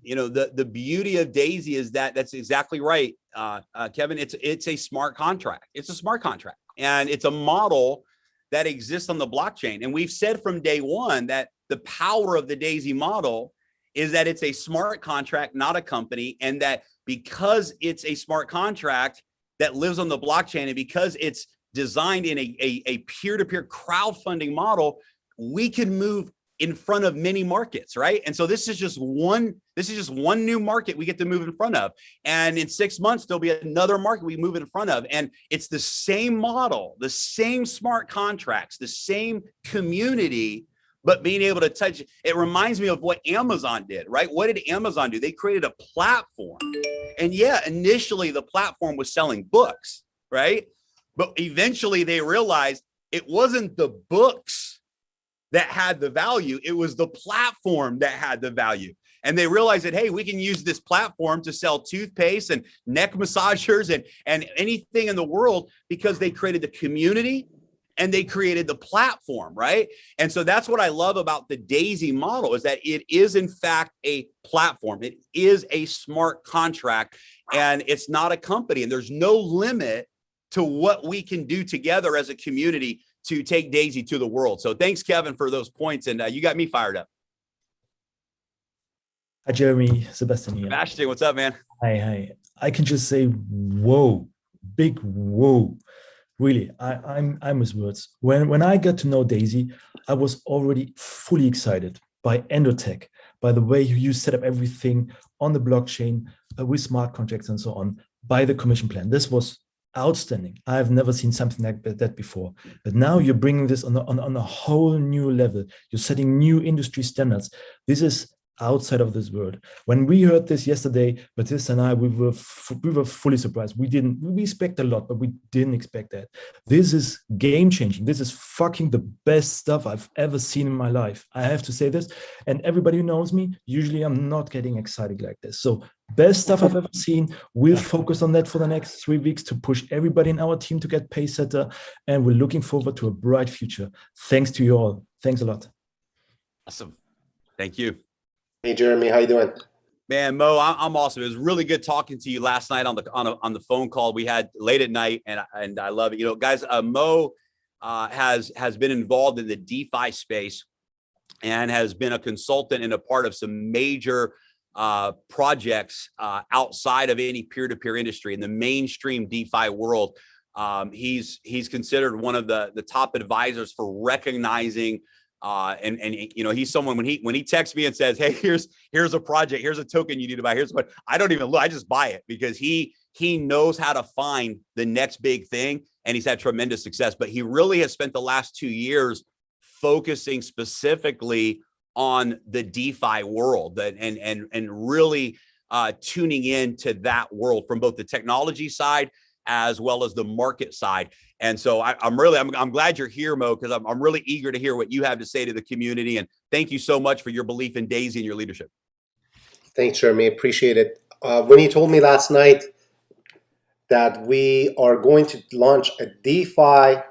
you know, the beauty of Daisy is that's exactly right, Kevin. It's a smart contract. It's a smart contract, and it's a model that exists on the blockchain. And we've said from day one that the power of the Daisy model is that it's a smart contract, not a company, and that because it's a smart contract that lives on the blockchain, and because it's designed in a peer-to-peer crowdfunding model, we can move in front of many markets, right? And so this is just one new market we get to move in front of. And in 6 months, there'll be another market we move in front of. And it's the same model, the same smart contracts, the same community, but being able to touch it reminds me of what Amazon did, right? What did Amazon do? They created a platform. And yeah, initially the platform was selling books, right? But eventually they realized it wasn't the books that had the value, it was the platform that had the value. And they realized that, hey, we can use this platform to sell toothpaste and neck massagers and anything in the world, because they created the community and they created the platform, right? And so that's what I love about the Daisy model, is that it is in fact a platform. It is a smart contract, and it's not a company. And there's no limit to what we can do together as a community to take Daisy to the world. So thanks, Kevin, for those points. And you got me fired up. Hi, Jeremy. Sebastian here. Sebastian, what's up, man? Hi. I can just say, whoa, big whoa. Really, I'm with words. When I got to know Daisy, I was already fully excited by Endotech, by the way you set up everything on the blockchain with smart contracts and so on, by the commission plan. This was outstanding. I've never seen something like that before. But now you're bringing this on a whole new level. You're setting new industry standards. This is outside of this world. When we heard this yesterday, Batista and I, we were fully surprised. We expect a lot, but we didn't expect that. This is game changing. This is fucking the best stuff I've ever seen in my life. I have to say this. And everybody who knows me, usually I'm not getting excited like this. So best stuff I've ever seen. We'll focus on that for the next 3 weeks to push everybody in our team to get Pacesetter. And we're looking forward to a bright future. Thanks to you all. Thanks a lot. Awesome. Thank you. Hey, Jeremy, how you doing? Man, Mo, I'm awesome. It was really good talking to you last night on the phone call we had late at night, and I love it. You know, guys, Mo has been involved in the DeFi space and has been a consultant and a part of some major projects outside of any peer-to-peer industry in the mainstream DeFi world. He's considered one of the top advisors for recognizing. And you know, he's someone when he texts me and says, hey, here's a project, here's a token you need to buy, here's what, I don't even look, I just buy it, because he knows how to find the next big thing, and he's had tremendous success. But he really has spent the last 2 years focusing specifically on the DeFi world and really tuning in to that world from both the technology side as well as the market side. And so I'm glad you're here, Mo, because I'm really eager to hear what you have to say to the community. And thank you so much for your belief in Daisy and your leadership. Thanks, Jeremy. Appreciate it. When he told me last night that we are going to launch a DeFi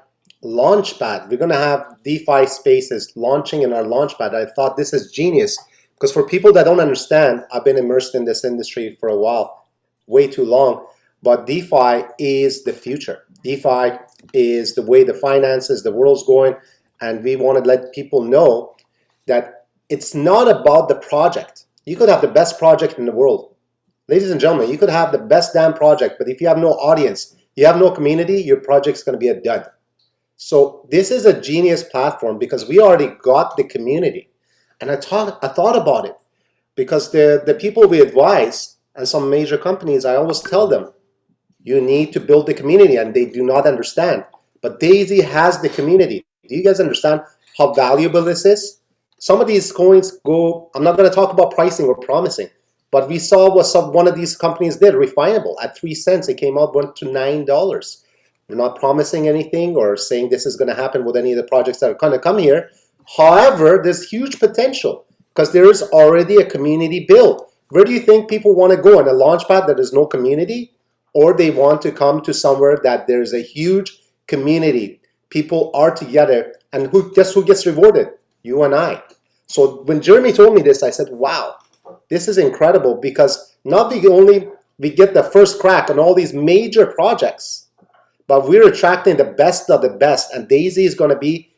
launchpad, we're going to have DeFi spaces launching in our launchpad. I thought this is genius, because for people that don't understand, I've been immersed in this industry for a while, way too long. But DeFi is the future. DeFi is the way the finances, the world's going. And we want to let people know that it's not about the project. You could have the best project in the world. Ladies and gentlemen, you could have the best damn project, but if you have no audience, you have no community, your project's going to be a dud. So this is a genius platform because we already got the community. And I thought about it because the people we advise and some major companies, I always tell them, you need to build the community, and they do not understand. But Daisy has the community. Do you guys understand how valuable this is? Some of these coins go, I'm not going to talk about pricing or promising, but we saw what one of these companies did, Refinable. At 3 cents, it came out, went to $9. We're not promising anything or saying this is going to happen with any of the projects that are going to come here. However, there's huge potential because there is already a community built. Where do you think people want to go? In a launchpad that there's no community? Or they want to come to somewhere that there's a huge community. People are together, and guess who gets rewarded? You and I. So when Jeremy told me this, I said, wow, this is incredible, because not only we get the first crack on all these major projects, but we're attracting the best of the best, and Daisy is going to be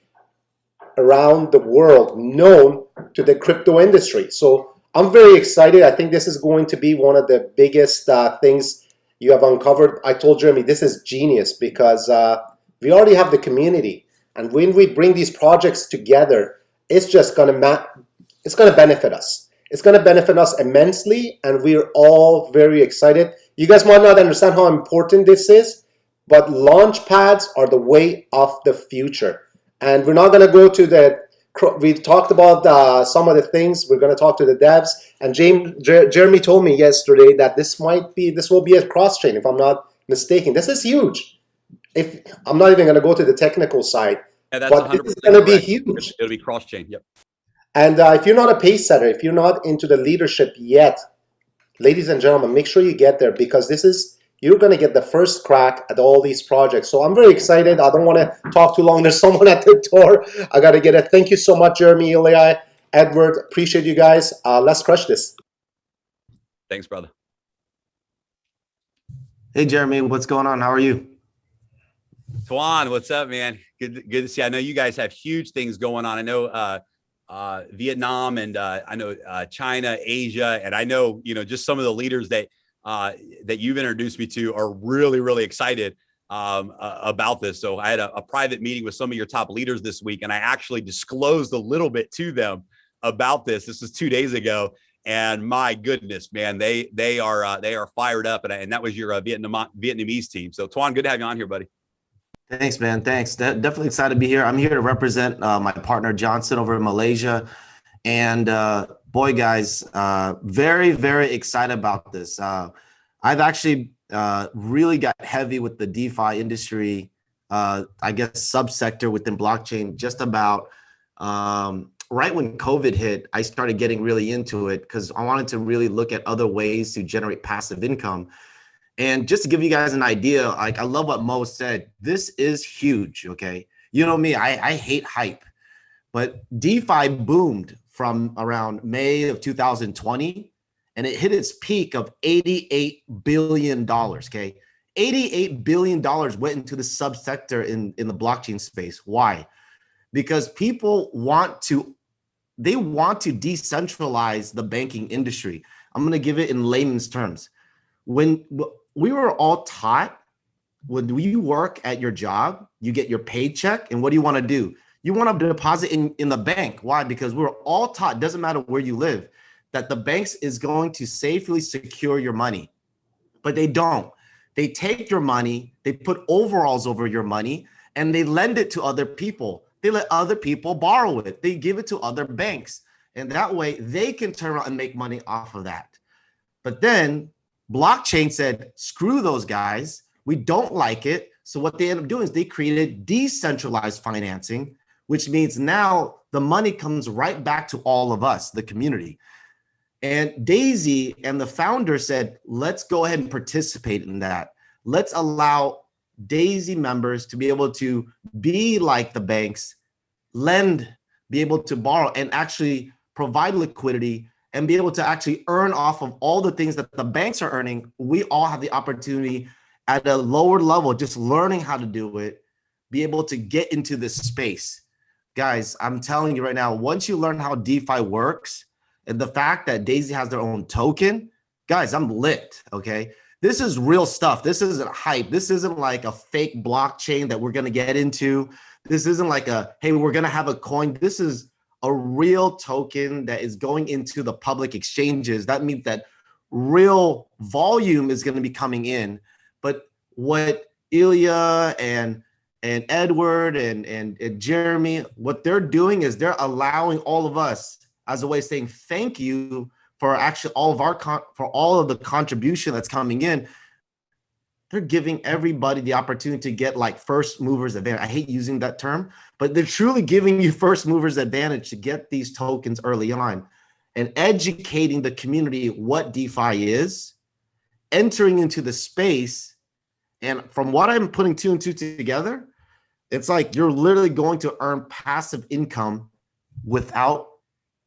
around the world known to the crypto industry. So I'm very excited. I think this is going to be one of the biggest things you have uncovered. I told Jeremy this is genius because we already have the community, and when we bring these projects together, it's just going to benefit us. It's going to benefit us immensely, and we're all very excited. You guys might not understand how important this is, but launch pads are the way of the future. And we're not going to go to we talked about some of the things. We're going to talk to the devs. And Jeremy told me yesterday that this will be a cross chain, if I'm not mistaken. This is huge. I'm not even going to go to the technical side, Yeah, but this is going to be huge. It'll be cross chain. Yep. And if you're not a pace setter, if you're not into the leadership yet, ladies and gentlemen, make sure you get there, because you're going to get the first crack at all these projects. So I'm very excited. I don't want to talk too long. There's someone at the door. I got to get it. Thank you so much, Jeremy, Ilya, Edward. Appreciate you guys. Let's crush this. Thanks, brother. Hey, Jeremy, what's going on? How are you? Tuan, what's up, man? Good to see you. I know you guys have huge things going on. I know Vietnam, and I know China, Asia, and I know, just some of the leaders that you've introduced me to are really, really excited about this. So I had a private meeting with some of your top leaders this week, and I actually disclosed a little bit to them about this. This was 2 days ago, and my goodness, man, they are fired up, and that was your Vietnamese team. So Tuan, good to have you on here, buddy. Thanks, man. Thanks. Definitely excited to be here. I'm here to represent my partner Johnson over in Malaysia, and boy, guys, very, very excited about this. I've actually really got heavy with the DeFi industry, I guess, subsector within blockchain, just about right when COVID hit. I started getting really into it because I wanted to really look at other ways to generate passive income. And just to give you guys an idea, I love what Mo said. This is huge, okay? You know me, I hate hype, but DeFi boomed from around May of 2020, and it hit its peak of $88 billion, okay? $88 billion went into the subsector in the blockchain space. Why? Because people want to decentralize the banking industry. I'm gonna give it in layman's terms. When we were all taught, when you work at your job, you get your paycheck, and what do you want to do? You want to deposit in the bank. Why? Because we were all taught, doesn't matter where you live, that the banks is going to safely secure your money. But they don't. They take your money, they put overalls over your money, and they lend it to other people. They let other people borrow it. They give it to other banks. And that way they can turn around and make money off of that. But then blockchain said, screw those guys. We don't like it. So what they end up doing is they created decentralized financing, which means now the money comes right back to all of us, the community. And Daisy and the founder said, let's go ahead and participate in that. Let's allow Daisy members to be able to be like the banks, lend, be able to borrow, and actually provide liquidity and be able to actually earn off of all the things that the banks are earning. We all have the opportunity at a lower level, just learning how to do it, be able to get into this space. Guys, I'm telling you right now, once you learn how DeFi works, and the fact that Daisy has their own token, guys, I'm lit, okay? This is real stuff. This isn't hype. This isn't like a fake blockchain that we're gonna get into. This isn't like a, hey, we're gonna have a coin. This is a real token that is going into the public exchanges. That means that real volume is gonna be coming in. But what Ilya and Edward and Jeremy, what they're doing is they're allowing all of us as a way of saying thank you for actually all of our for all of the contribution that's coming in. They're giving everybody the opportunity to get like first movers advantage. I hate using that term, but they're truly giving you first movers advantage to get these tokens early on and educating the community what DeFi is, entering into the space. And from what I'm putting two and two together, it's like you're literally going to earn passive income without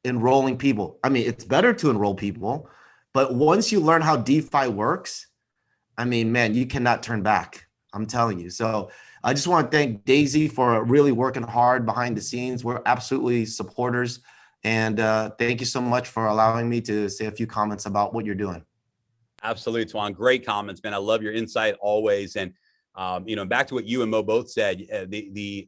enrolling people. I mean, it's better to enroll people, but once you learn how DeFi works, I mean, man, you cannot turn back. I'm telling you. So I just want to thank Daisy for really working hard behind the scenes. We're absolutely supporters. And thank you so much for allowing me to say a few comments about what you're doing. Absolutely, Tuan. Great comments, man. I love your insight always. And you know, back to what you and Mo both said, the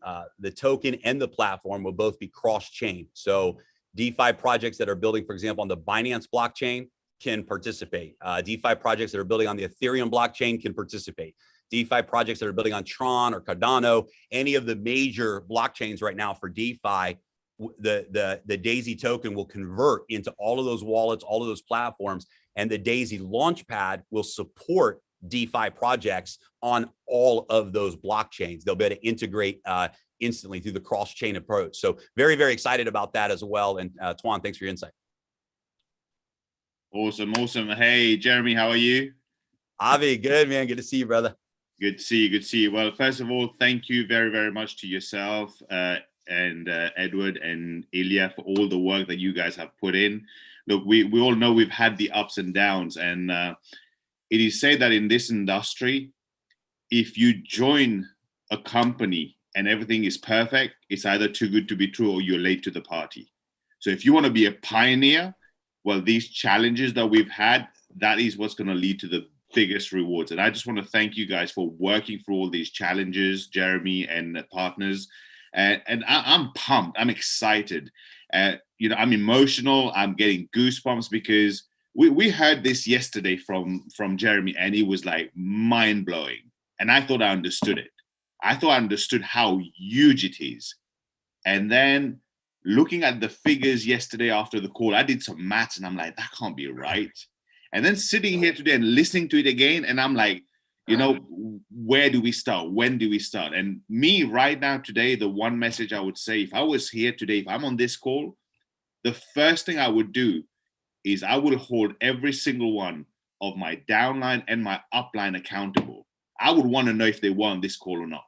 token and the platform will both be cross-chain. So DeFi projects that are building, for example, on the Binance blockchain can participate. DeFi projects that are building on the Ethereum blockchain can participate. DeFi projects that are building on Tron or Cardano, any of the major blockchains right now for DeFi, the Daisy token will convert into all of those wallets, all of those platforms, and the Daisy Launchpad will support DeFi projects on all of those blockchains. They'll be able to integrate instantly through the cross-chain approach. So very, very excited about that as well. And Tuan, thanks for your insight. Awesome. Hey, Jeremy, how are you? Avi, good, man. Good to see you, brother. Good to see you. Well, first of all, thank you very, very much to yourself and Edward and Ilya for all the work that you guys have put in. Look, we all know we've had the ups and downs, and it is said that in this industry, if you join a company and everything is perfect, it's either too good to be true or you're late to the party. So if you want to be a pioneer, well, these challenges that we've had, that is what's going to lead to the biggest rewards. And I just want to thank you guys for working through all these challenges, Jeremy and partners. And I'm pumped. I'm excited. You know, I'm emotional. I'm getting goosebumps because we heard this yesterday from Jeremy, and it was like mind blowing. And I thought I understood it. I thought I understood how huge it is. And then looking at the figures yesterday after the call, I did some maths and I'm like, that can't be right. And then sitting here today and listening to it again, and I'm like, you know, where do we start? When do we start? And me right now today, the one message I would say, if I was here today, if I'm on this call, the first thing I would do is I would hold every single one of my downline and my upline accountable. I would want to know if they were on this call or not.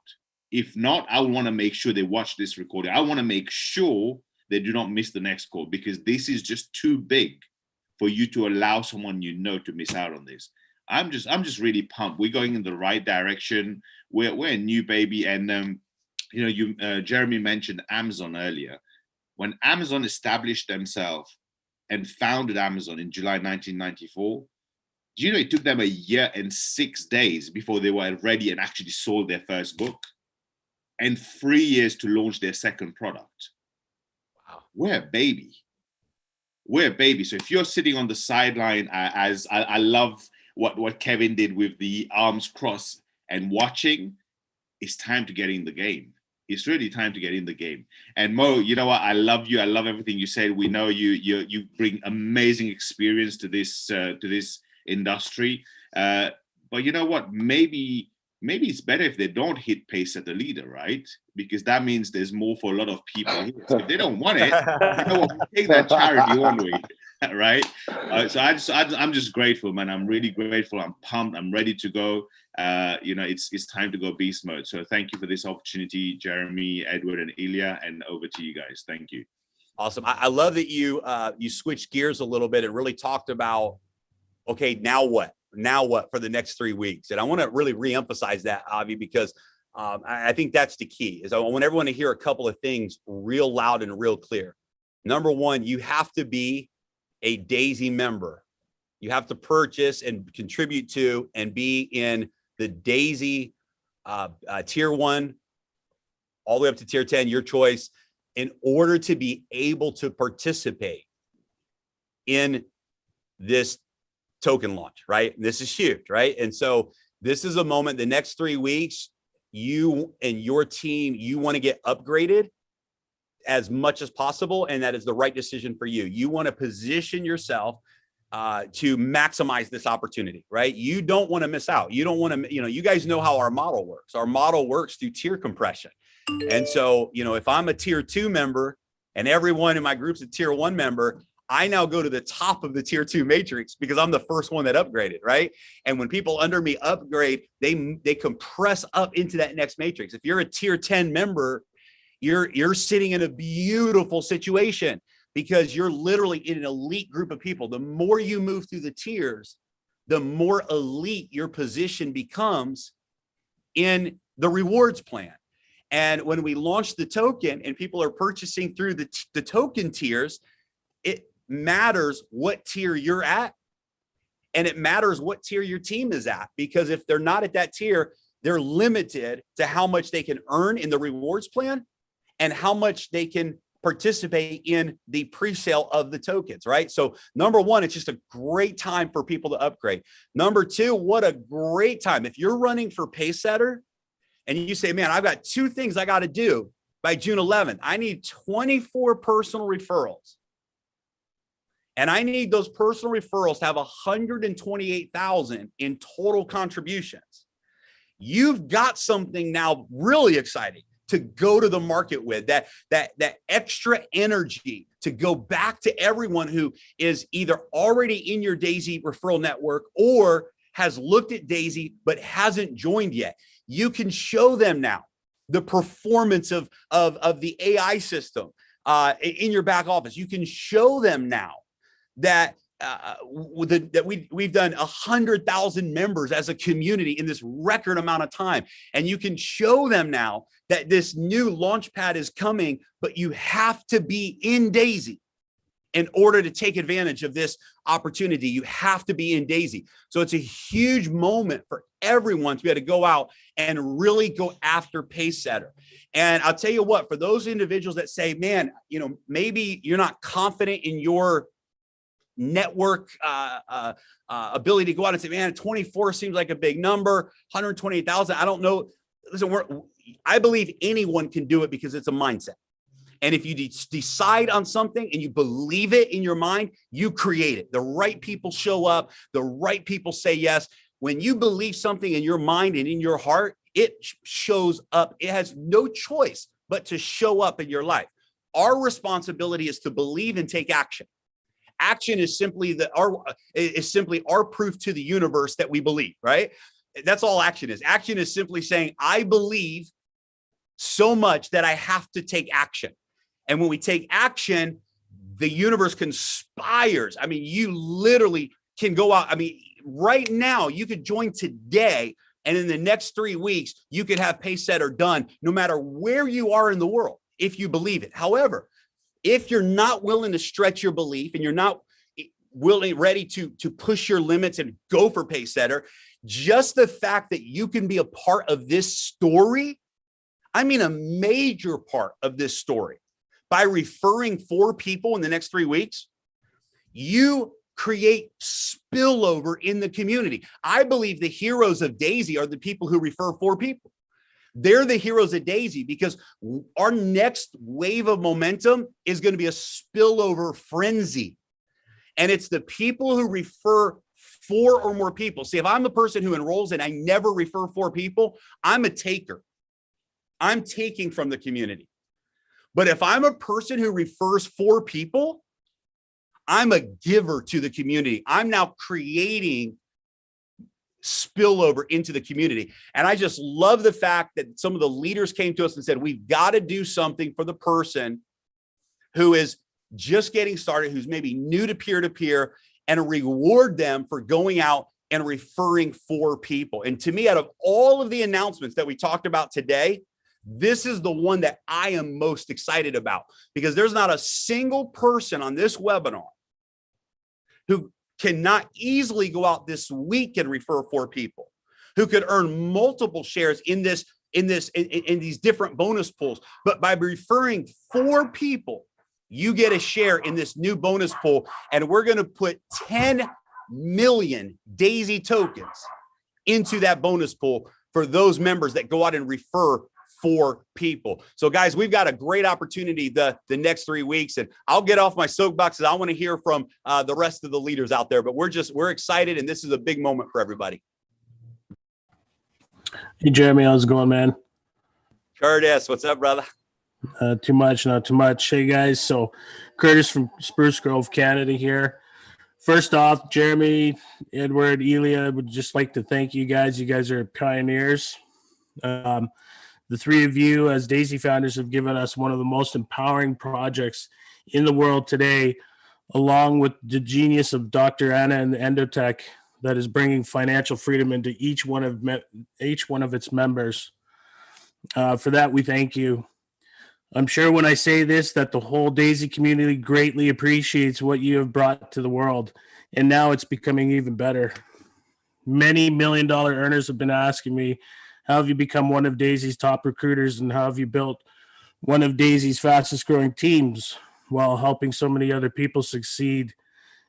If not, I would want to make sure they watch this recording. I want to make sure they do not miss the next call, because this is just too big for you to allow someone you know to miss out on this. I'm just really pumped. We're going in the right direction. We're a new baby, and you know, Jeremy mentioned Amazon earlier. When Amazon established themselves and founded Amazon in July 1994, do you know it took them 1 year and 6 days before they were ready and actually sold their first book, and 3 years to launch their second product? Wow, we're a baby. We're a baby. So if you're sitting on the sideline, as I love what Kevin did with the arms crossed and watching, it's time to get in the game. It's really time to get in the game. And Mo, you know what? I love you. I love everything you said. We know you bring amazing experience to this industry. But you know what? Maybe maybe it's better if they don't hit pace at the leader, right? Because that means there's more for a lot of people here. So if they don't want it, you know what, we'll take that charity, won't we? Right? So I'm just grateful, man. I'm really grateful. I'm pumped. I'm ready to go. It's time to go beast mode. So thank you for this opportunity, Jeremy, Edward, and Ilya. And over to you guys. Thank you. Awesome. I love that you switched gears a little bit and really talked about, okay, now what? Now what for the next 3 weeks? And I want to really reemphasize that, Avi, because I think that's the key. Is I want everyone to hear a couple of things real loud and real clear. Number one, you have to be a Daisy member. You have to purchase and contribute to and be in the Daisy tier 1 all the way up to tier 10, your choice, in order to be able to participate in this token launch, right? This is huge, right? And so this is a moment, the next 3 weeks, you and your team, you want to get upgraded as much as possible. And that is the right decision for you. You want to position yourself to maximize this opportunity, right? You don't want to miss out. You don't want to, you guys know how our model works. Our model works through tier compression. And so, if I'm a tier 2 member and everyone in my group's a tier 1 member, I now go to the top of the tier 2 matrix because I'm the first one that upgraded, right? And when people under me upgrade, they compress up into that next matrix. If you're a tier 10 member, you're sitting in a beautiful situation because you're literally in an elite group of people. The more you move through the tiers, the more elite your position becomes in the rewards plan. And when we launch the token and people are purchasing through the token tiers, it matters what tier you're at, and it matters what tier your team is at, because if they're not at that tier, they're limited to how much they can earn in the rewards plan and how much they can participate in the pre-sale of the tokens, right? So number one, it's just a great time for people to upgrade. Number two, what a great time. If you're running for Pacesetter and you say, man, I've got 2 things I got to do by June 11th. I need 24 personal referrals. And I need those personal referrals to have 128,000 in total contributions. You've got something now really exciting to go to the market with, that extra energy to go back to everyone who is either already in your Daisy referral network or has looked at Daisy but hasn't joined yet. You can show them now the performance of the AI system in your back office. You can show them now that we've done 100,000 members as a community in this record amount of time. And you can show them now that this new launchpad is coming, but you have to be in Daisy in order to take advantage of this opportunity. You have to be in Daisy. So it's a huge moment for everyone to be able to go out and really go after Pacesetter. And I'll tell you what, for those individuals that say, man, maybe you're not confident in your network ability to go out and say, man, 24 seems like a big number, 128,000. I don't know. Listen, I believe anyone can do it because it's a mindset. And if you decide on something and you believe it in your mind, you create it. The right people show up. The right people say yes. When you believe something in your mind and in your heart, it shows up. It has no choice but to show up in your life. Our responsibility is to believe and take action. Action is simply our proof to the universe that we believe, right? That's all action is. Action is simply saying, I believe so much that I have to take action. And when we take action, the universe conspires. I mean, you literally can go out. I mean, right now, you could join today, and in the next 3 weeks, you could have Pacesetter done no matter where you are in the world, if you believe it. However, if you're not willing to stretch your belief and you're not ready to push your limits and go for Pacesetter, just the fact that you can be a part of this story, I mean a major part of this story, by referring 4 people in the next 3 weeks, you create spillover in the community. I believe the heroes of Daisy are the people who refer 4 people. They're the heroes of Daisy because our next wave of momentum is going to be a spillover frenzy. And it's the people who refer 4 or more people. See, if I'm the person who enrolls and I never refer 4 people, I'm a taker. I'm taking from the community. But if I'm a person who refers 4 people, I'm a giver to the community. I'm now creating spillover into the community. And I just love the fact that some of the leaders came to us and said, we've got to do something for the person who is just getting started, who's maybe new to peer-to-peer, and reward them for going out and referring 4 people. And to me, out of all of the announcements that we talked about today, this is the one that I am most excited about, because there's not a single person on this webinar who cannot easily go out this week and refer 4 people, who could earn multiple shares in these different bonus pools. But by referring 4 people, you get a share in this new bonus pool. And we're going to put 10 million Daisy tokens into that bonus pool for those members that go out and refer 4 people. So guys, we've got a great opportunity the next 3 weeks, and I'll get off my soapboxes. I want to hear from the rest of the leaders out there, but we're excited, and this is a big moment for everybody. Hey Jeremy, how's it going, man? Curtis, what's up, brother? Not too much. Hey guys, so Curtis from Spruce Grove, Canada here. First off, Jeremy, Edward, Elia, would just like to thank you guys. You guys are pioneers. The 3 of you as Daisy founders have given us one of the most empowering projects in the world today, along with the genius of Dr. Anna and the Endotech that is bringing financial freedom into each one of its members. For that, we thank you. I'm sure when I say this that the whole Daisy community greatly appreciates what you have brought to the world, and now it's becoming even better. Many million-dollar earners have been asking me, how have you become one of Daisy's top recruiters, and how have you built one of Daisy's fastest growing teams while helping so many other people succeed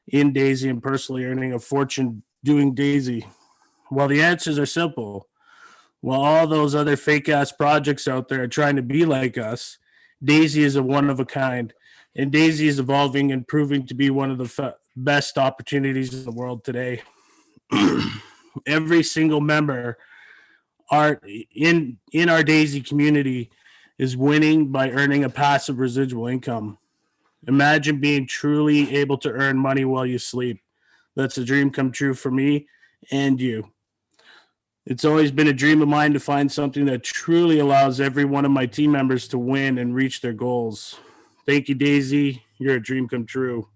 in Daisy and personally earning a fortune doing Daisy? Well, the answers are simple. While all those other fake ass projects out there are trying to be like us, Daisy is a one of a kind, and Daisy is evolving and proving to be one of the best opportunities in the world today. Every single member in our Daisy community is winning by earning a passive residual income. Imagine being truly able to earn money while you sleep. That's a dream come true for me and you. It's always been a dream of mine to find something that truly allows every one of my team members to win and reach their goals. Thank you, Daisy. You're a dream come true.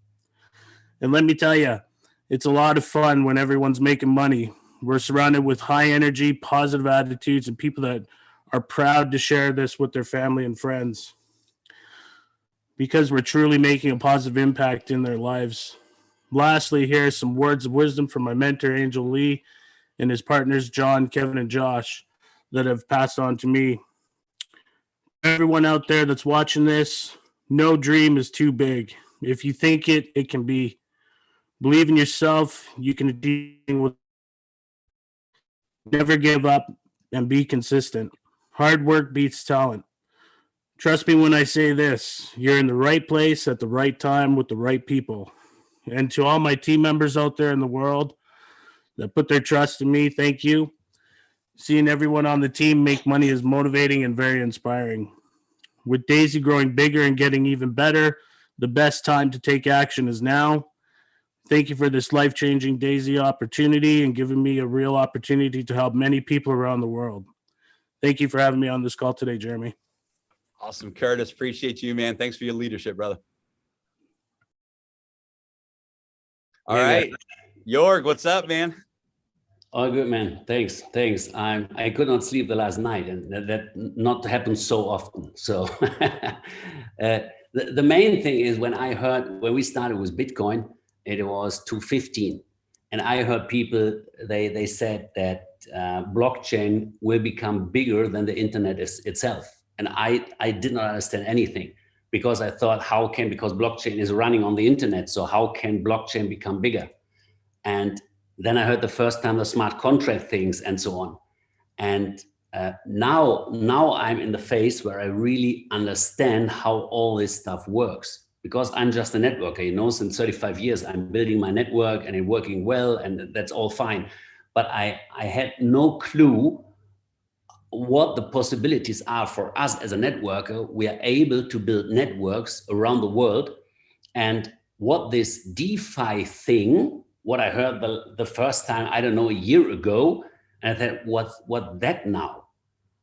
And let me tell you, it's a lot of fun when everyone's making money. We're surrounded with high energy, positive attitudes, and people that are proud to share this with their family and friends, because we're truly making a positive impact in their lives. Lastly, here are some words of wisdom from my mentor, Angel Lee, and his partners, John, Kevin, and Josh, that have passed on to me. Everyone out there that's watching this, no dream is too big. If you think it, it can be. Believe in yourself. You can deal with. Never give up and be consistent. Hard work beats talent. Trust me when I say this. You're in the right place at the right time with the right people. And to all my team members out there in the world that put their trust in me, thank you. Seeing everyone on the team make money is motivating and very inspiring. With Daisy growing bigger and getting even better, the best time to take action is now. Thank you for this life-changing Daisy opportunity and giving me a real opportunity to help many people around the world. Thank you for having me on this call today, Jeremy. Awesome, Curtis. Appreciate you, man. Thanks for your leadership, brother. All right. Jorg, what's up, man? All good, man. Thanks. I could not sleep the last night, and that not happens so often. So the main thing is when we started with Bitcoin, it was 215. And I heard people, they said that blockchain will become bigger than the internet itself. And I did not understand anything, because I thought, because blockchain is running on the internet, so how can blockchain become bigger? And then I heard the first time the smart contract things and so on. And now I'm in the phase where I really understand how all this stuff works. because I'm just a networker, you know, since 35 years, I'm building my network and it's working well, and that's all fine. But I had no clue what the possibilities are for us as a networker. We are able to build networks around the world. And what this DeFi thing, what I heard the first time, I don't know, a year ago, and I thought, what that now?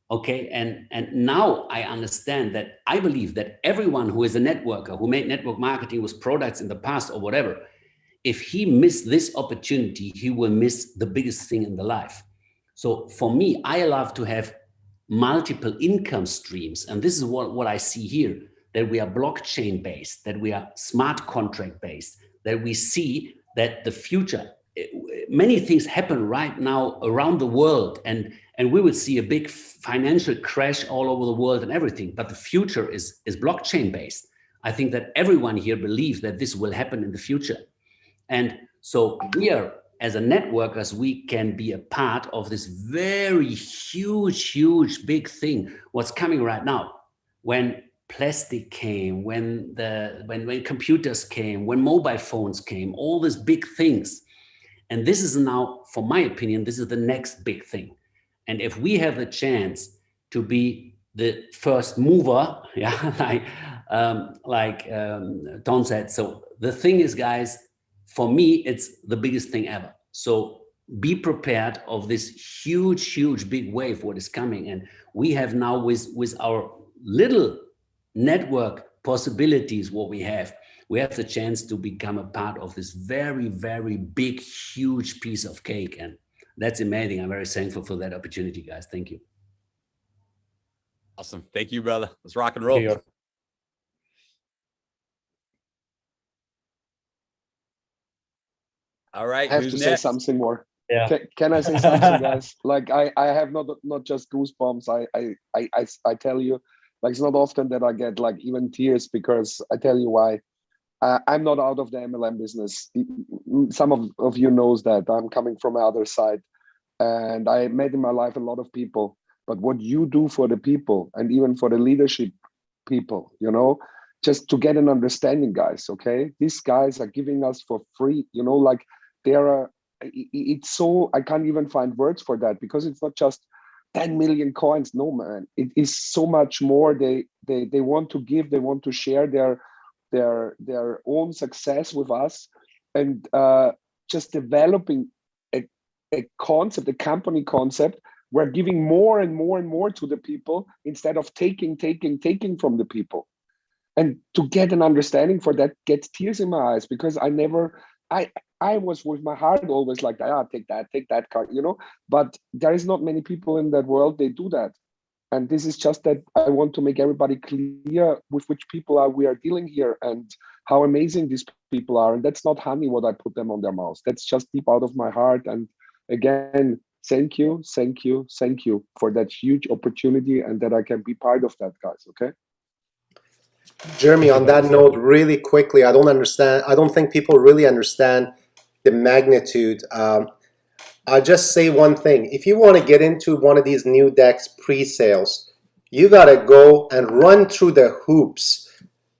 Okay, and now I understand that I believe that everyone who is a networker, who made network marketing with products in the past or whatever, if he missed this opportunity, he will miss the biggest thing in the life. So for me, I love to have multiple income streams. And this is what I see here, that we are blockchain based, that we are smart contract based, that we see that the future, many things happen right now around the world, and we will see a big financial crash all over the world and everything, but the future is blockchain based. I think that everyone here believes that this will happen in the future. And so we are, as a networkers, we can be a part of this very huge, big thing, what's coming right now. When plastic came, when computers came, when mobile phones came, all these big things. And this is now, for my opinion, this is the next big thing. And if we have the chance to be the first mover, yeah, like Tom said. So the thing is, guys, for me, it's the biggest thing ever. So be prepared of this huge, big wave, what is coming. And we have now with our little network possibilities, what we have the chance to become a part of this very, very big, huge piece of cake. And that's amazing. I'm very thankful for that opportunity, guys. Thank you. Awesome. Thank you, brother. Let's rock and roll. All right. I have to say something more. Yeah. Can I say something, guys? Like I have not just goosebumps. I tell you, like, it's not often that I get like even tears, because I tell you why. I'm not out of the MLM business. Some of you knows that I'm coming from the other side, and I met in my life a lot of people. But what you do for the people, and even for the leadership people, you know, just to get an understanding, guys. Okay, these guys are giving us for free. You know, like it's so, I can't even find words for that, because it's not just 10 million coins. No, man, it is so much more. They want to give. They want to share their own success with us, and just developing a concept, a company concept. We're giving more and more to the people, instead of taking from the people. And to get an understanding for that, gets tears in my eyes, because I was with my heart always like, take that card, you know. But there is not many people in that world, they do that. And this is just that I want to make everybody clear with which people we are dealing here, and how amazing these people are. And that's not honey what I put them on their mouth. That's just deep out of my heart. And again, thank you for that huge opportunity, and that I can be part of that, guys. Okay. Jeremy, on that note, really quickly, I don't think people really understand the magnitude. I'll just say one thing. If you want to get into one of these new DEX pre-sales, you got to go and run through the hoops.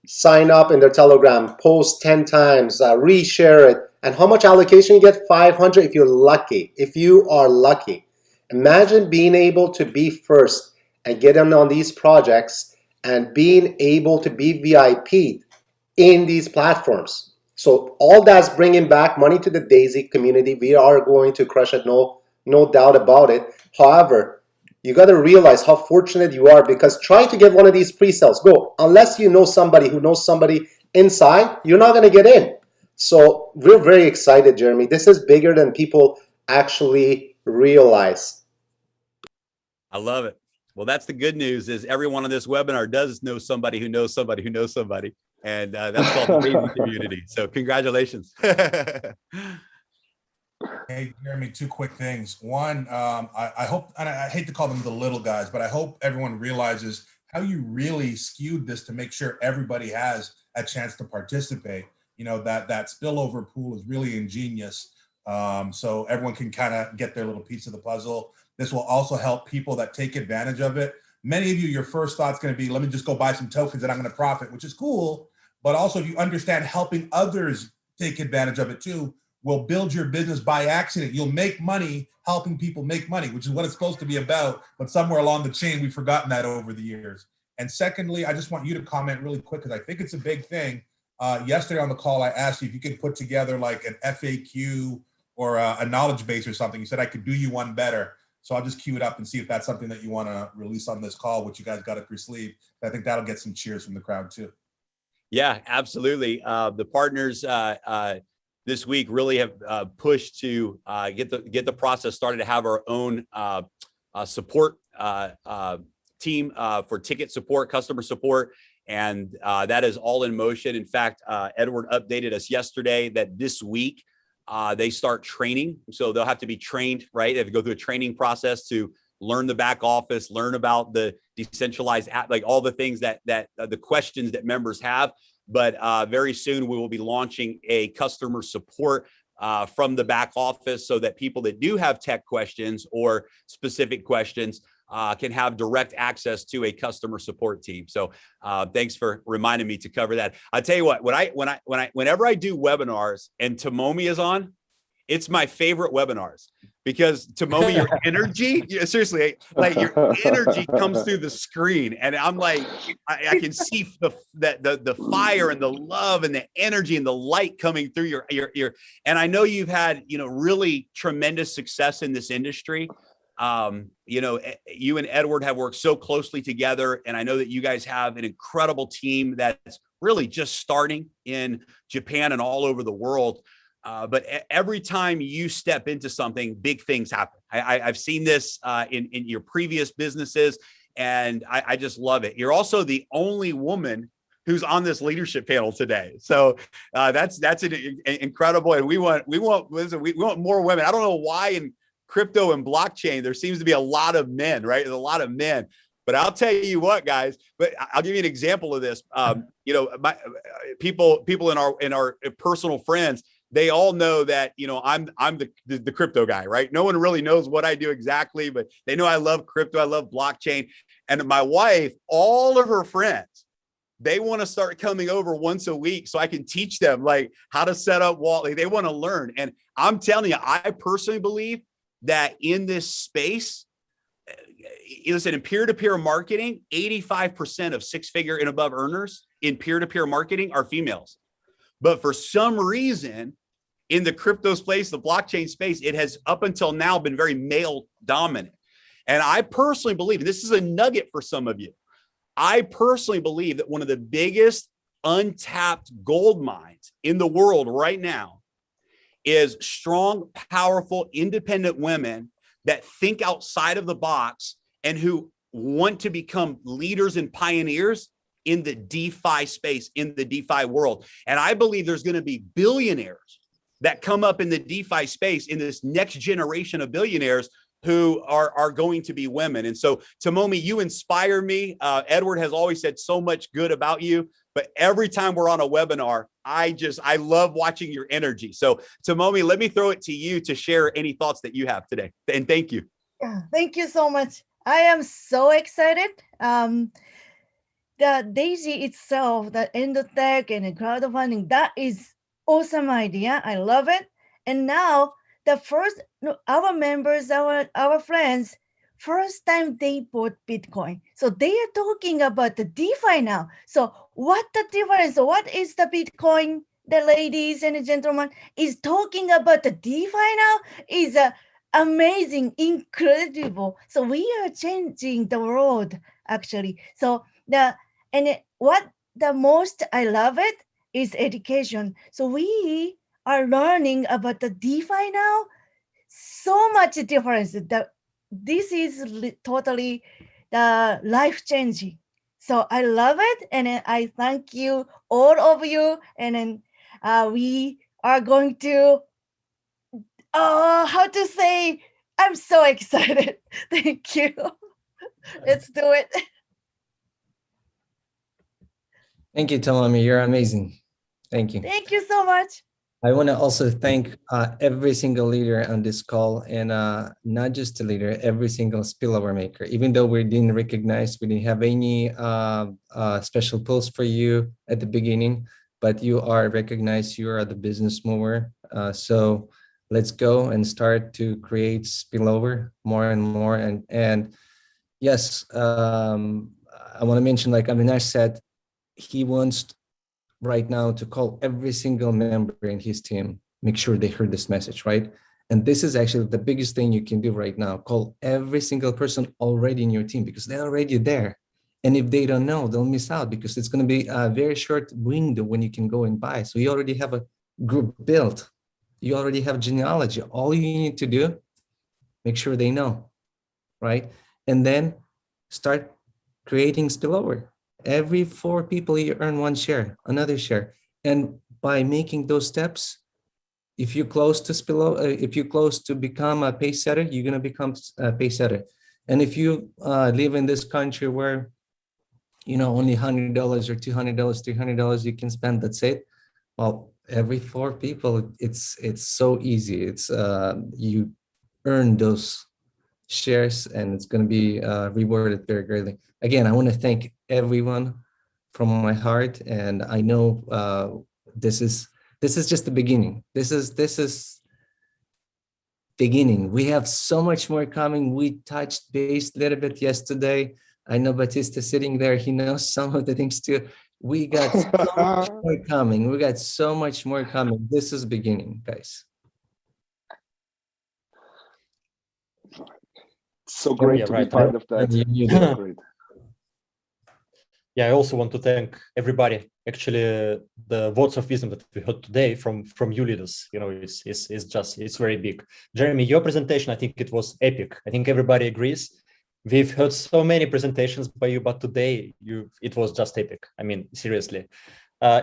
Sign up in their Telegram, post 10 times, reshare it. And how much allocation you get? 500 if you're lucky. If you are lucky. Imagine being able to be first and get in on these projects, and being able to be VIP in these platforms. So all that's bringing back money to the Daisy community. We are going to crush it, no doubt about it. However, you got to realize how fortunate you are, because try to get one of these pre-sales. Go, unless you know somebody who knows somebody inside, you're not going to get in. So we're very excited, Jeremy. This is bigger than people actually realize. I love it. Well, that's the good news, is everyone on this webinar does know somebody who knows somebody who knows somebody. And that's called the Daisy community. So congratulations. Hey, Jeremy, two quick things. One, I hope, and I hate to call them the little guys, but I hope everyone realizes how you really skewed this to make sure everybody has a chance to participate. You know, that spillover pool is really ingenious. So everyone can kind of get their little piece of the puzzle. This will also help people that take advantage of it. Many of you, your first thought's going to be, let me just go buy some tokens and I'm going to profit, which is cool. but also if you understand helping others take advantage of it too, will build your business by accident. You'll make money helping people make money, which is what it's supposed to be about. But somewhere along the chain, we've forgotten that over the years. And secondly, I just want you to comment really quick because I think it's a big thing. Yesterday on the call, I asked you if you could put together like an FAQ or a knowledge base or something. You said I could do you one better. So I'll just queue it up and see if that's something that you want to release on this call, which you guys got up your sleeve. I think that'll get some cheers from the crowd too. Yeah, absolutely. The partners this week really have pushed to get the process started to have our own support team for ticket support, customer support, and that is all in motion. In fact, Edward updated us yesterday that this week they start training, so they'll have to be trained, right? They have to go through a training process to learn the back office, learn about the decentralized app, like all the things that the questions that members have. But very soon we will be launching a customer support from the back office so that people that do have tech questions or specific questions can have direct access to a customer support team. So thanks for reminding me to cover that. I'll tell you what, whenever I do webinars and Tomomi is on, it's my favorite webinars because Tomomi, your energy, seriously, like your energy comes through the screen, and I'm like, I can see the fire and the love and the energy and the light coming through your. And I know you've had really tremendous success in this industry. You and Edward have worked so closely together, and I know that you guys have an incredible team that's really just starting in Japan and all over the world. But every time you step into something, big things happen. I've seen this in your previous businesses, and I just love it. You're also the only woman who's on this leadership panel today, so that's incredible. And we want more women. I don't know why in crypto and blockchain there seems to be a lot of men, right? There's a lot of men. But I'll tell you what, guys. But I'll give you an example of this. My people in our personal friends. They all know that, I'm the crypto guy, right? No one really knows what I do exactly, but they know I love crypto. I love blockchain. And my wife, all of her friends, they want to start coming over once a week so I can teach them like how to set up wallet. They want to learn. And I'm telling you, I personally believe that in this space, listen, in peer-to-peer marketing, 85% of six-figure and above earners in peer-to-peer marketing are females. But for some reason, in the crypto space, the blockchain space, it has up until now been very male dominant. And I personally believe, and this is a nugget for some of you, I personally believe that one of the biggest untapped gold mines in the world right now is strong, powerful, independent women that think outside of the box and who want to become leaders and pioneers in the DeFi space, in the DeFi world. And I believe there's going to be billionaires that come up in the DeFi space in this next generation of billionaires who are going to be women. And so, Tomomi, you inspire me. Edward has always said so much good about you, but every time we're on a webinar, I love watching your energy. So, Tomomi, let me throw it to you to share any thoughts that you have today. And thank you. Yeah, thank you so much. I am so excited. The Daisy itself, the Endotech and the crowdfunding, that is awesome idea. I love it. And now our members, our friends, first time they bought Bitcoin. So they are talking about the DeFi now. So what the difference? What is the Bitcoin? The ladies and the gentlemen is talking about the DeFi now is amazing, incredible. So we are changing the world actually. So what the most I love it is education. So we are learning about the DeFi now. So much difference. This is totally the life changing. So I love it, and I thank you, all of you. And then we are going to. How to say? I'm so excited. Thank you. Let's do it. Thank you, Tomomi. You're amazing. Thank you. Thank you so much. I want to also thank every single leader on this call, and not just the leader, every single spillover maker. Even though we didn't recognize, we didn't have any special posts for you at the beginning, but you are recognized, you are the business mover. So let's go and start to create spillover more and more. And yes, I want to mention, like Avinash said, he wants right now to call every single member in his team, make sure they heard this message, right? And this is actually the biggest thing you can do right now. Call every single person already in your team because they're already there. And if they don't know, they'll miss out because it's going to be a very short window when you can go and buy. So you already have a group built. You already have genealogy. All you need to do, make sure they know, right? And then start creating spillover. Every 4 people, you earn 1 share, another share. And by making those steps, if you're close to if you're close to become a pace setter, you're going to become a pace setter. And if you live in this country where, you know, only $100 or $200, $300 you can spend, that's it. Well, every 4 people, it's so easy. It's you earn those shares and it's going to be rewarded very greatly. Again, I want to thank everyone from my heart, and I know this is just the beginning. This is beginning. We have so much more coming. We touched base a little bit yesterday. I know Batista sitting there. He knows some of the things too. We got so much more coming. We got so much more coming. This is beginning, guys. So great to be part of that. So great. Yeah, I also want to thank everybody. Actually, the words of wisdom that we heard today from you leaders, you know, it's very big. Jeremy, your presentation, I think it was epic. I think everybody agrees. We've heard so many presentations by you, but today it was just epic. I mean, seriously.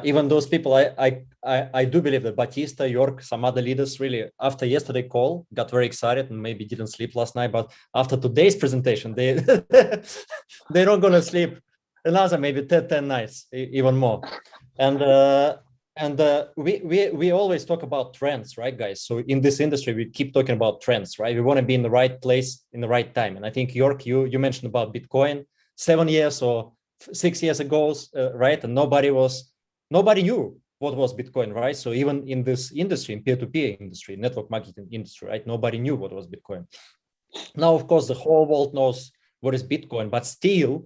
Even those people, I do believe that Batista, York, some other leaders really, after yesterday's call, got very excited and maybe didn't sleep last night. But after today's presentation, they're not going to sleep another maybe 10 nights, even more. And we always talk about trends, right, guys? So in this industry, we keep talking about trends, right? We want to be in the right place in the right time. And I think, York, you mentioned about Bitcoin 7 years or 6 years ago, right? And nobody knew what was Bitcoin, right? So even in this industry, in peer-to-peer industry, network marketing industry, right? Nobody knew what was Bitcoin. Now, of course, the whole world knows what is Bitcoin, but still,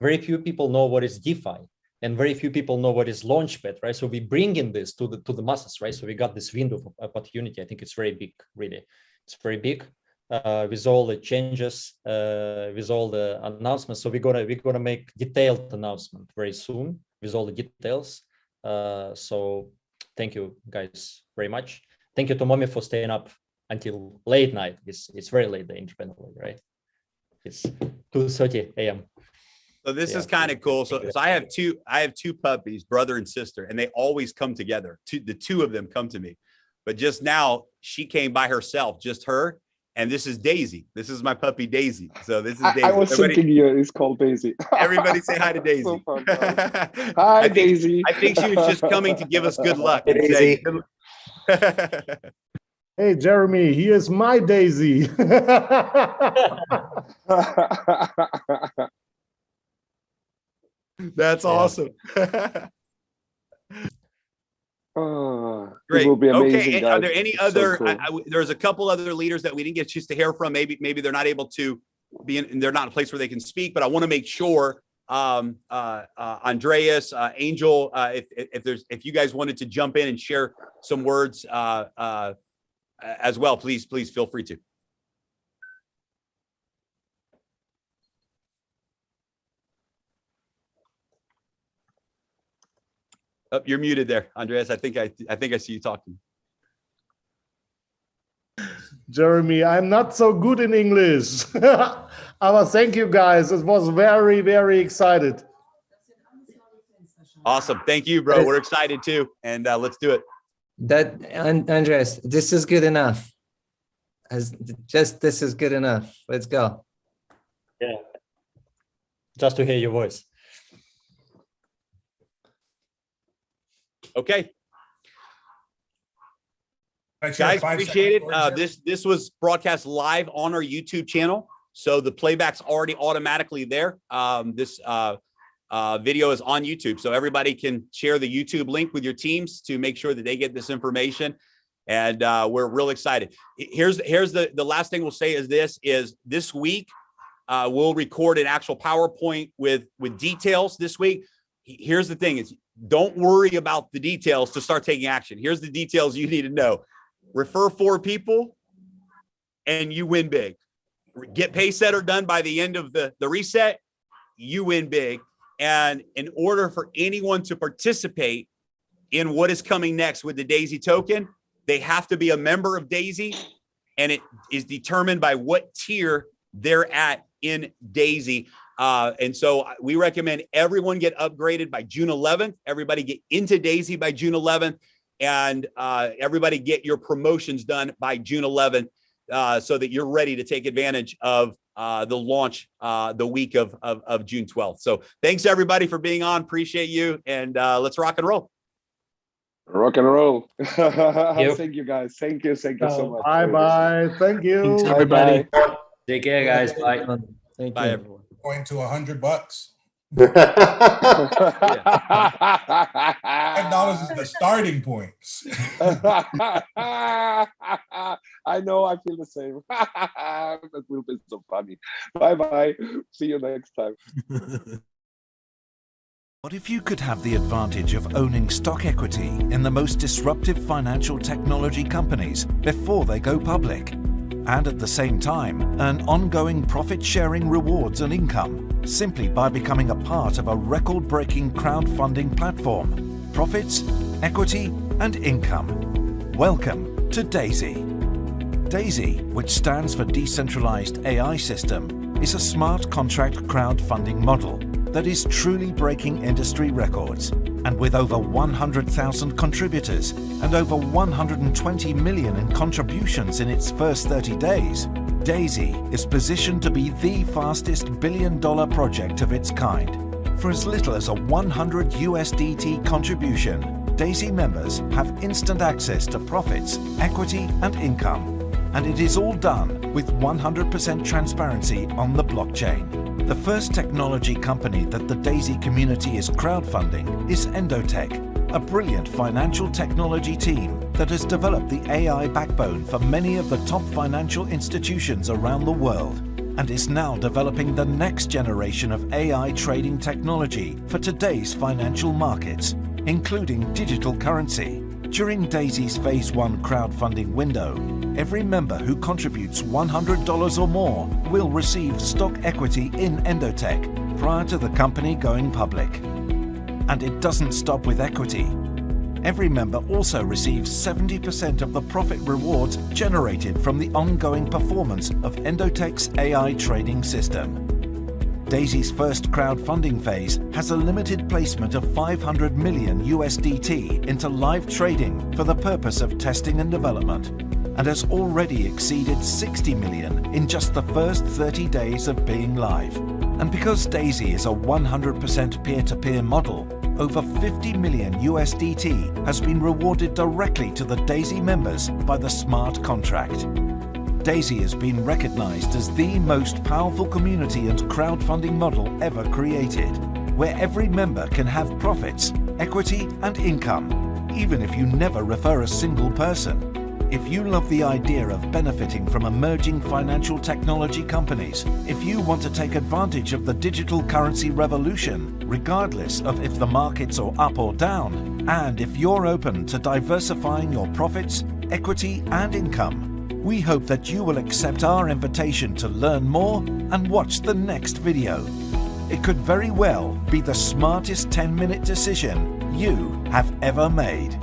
very few people know what is DeFi, and very few people know what is Launchpad, right? So we bring in this to the masses, right? So we got this window of opportunity. I think it's very big, really. It's very big with all the changes, with all the announcements. So we're gonna make detailed announcement very soon with all the details. So thank you guys very much. Thank you to Momi for staying up until late night. It's very late there independently, right? It's 2:30 a.m. So this is kind of cool. So I have two puppies, brother and sister, and they always come together. The two of them come to me. But just now she came by herself, just her. And this is Daisy. This is my puppy Daisy. So this is Daisy. I was thinking here, it's called Daisy. Everybody say hi to Daisy. So fun, hi, Daisy. I think she was just coming to give us good luck. Hey, Daisy. Hey, Jeremy, here's my Daisy. That's awesome. Great. It will be amazing, okay. Are there any other? So cool. There's a couple other leaders that we didn't get a chance to hear from. Maybe they're not able to be in. They're not in a place where they can speak. But I want to make sure, Andreas, Angel, if you guys wanted to jump in and share some words as well, please feel free to. Oh, you're muted there, Andreas. I think I see you talking. Jeremy, I'm not so good in English. But thank you guys. It was very, very excited. Awesome. Thank you, bro. We're excited too. And let's do it. Andreas, this is good enough. This is good enough. Let's go. Yeah. Just to hear your voice. Okay. Guys, appreciate it. This was broadcast live on our YouTube channel, so the playback's already automatically there. This video is on YouTube, so everybody can share the YouTube link with your teams to make sure that they get this information. And we're real excited. Here's the last thing we'll say is this week we'll record an actual PowerPoint with details this week. Here's the thing: is don't worry about the details to start taking action. Here's the details you need to know. Refer 4 people and you win big. Get Pacesetter done by the end of the reset, you win big. And in order for anyone to participate in what is coming next with the Daisy token, they have to be a member of Daisy, and it is determined by what tier they're at in Daisy. And so we recommend everyone get upgraded by June 11th. Everybody get into Daisy by June 11th. And everybody get your promotions done by June 11th so that you're ready to take advantage of the launch the week of June 12th. So thanks everybody for being on. Appreciate you. And let's rock and roll. Rock and roll. Thank you guys. Thank you so much. Bye. Thank you. Thanks, everybody. Take care, guys. Bye. Bye, everyone. Going to $100. $5 is the starting point. I know, I feel the same. That will be so funny. Bye. See you next time. What if you could have the advantage of owning stock equity in the most disruptive financial technology companies before they go public, and at the same time earn ongoing profit-sharing rewards and income simply by becoming a part of a record-breaking crowdfunding platform? Profits, equity, and income. Welcome to Daisy. Daisy, which stands for Decentralized AI System, is a smart contract crowdfunding model that is truly breaking industry records. And with over 100,000 contributors and over 120 million in contributions in its first 30 days, Daisy is positioned to be the fastest billion-dollar project of its kind. For as little as a 100 USDT contribution, Daisy members have instant access to profits, equity, and income. And it is all done with 100% transparency on the blockchain. The first technology company that the Daisy community is crowdfunding is Endotech, a brilliant financial technology team that has developed the AI backbone for many of the top financial institutions around the world, and is now developing the next generation of AI trading technology for today's financial markets, including digital currency. During Daisy's Phase 1 crowdfunding window, every member who contributes $100 or more will receive stock equity in Endotech prior to the company going public. And it doesn't stop with equity. Every member also receives 70% of the profit rewards generated from the ongoing performance of Endotech's AI trading system. Daisy's first crowdfunding phase has a limited placement of 500 million USDT into live trading for the purpose of testing and development, and has already exceeded 60 million in just the first 30 days of being live. And because Daisy is a 100% peer-to-peer model, over 50 million USDT has been rewarded directly to the Daisy members by the smart contract. Daisy has been recognized as the most powerful community and crowdfunding model ever created, where every member can have profits, equity, and income, even if you never refer a single person. If you love the idea of benefiting from emerging financial technology companies, if you want to take advantage of the digital currency revolution, regardless of if the markets are up or down, and if you're open to diversifying your profits, equity, and income, we hope that you will accept our invitation to learn more and watch the next video. It could very well be the smartest 10-minute decision you have ever made.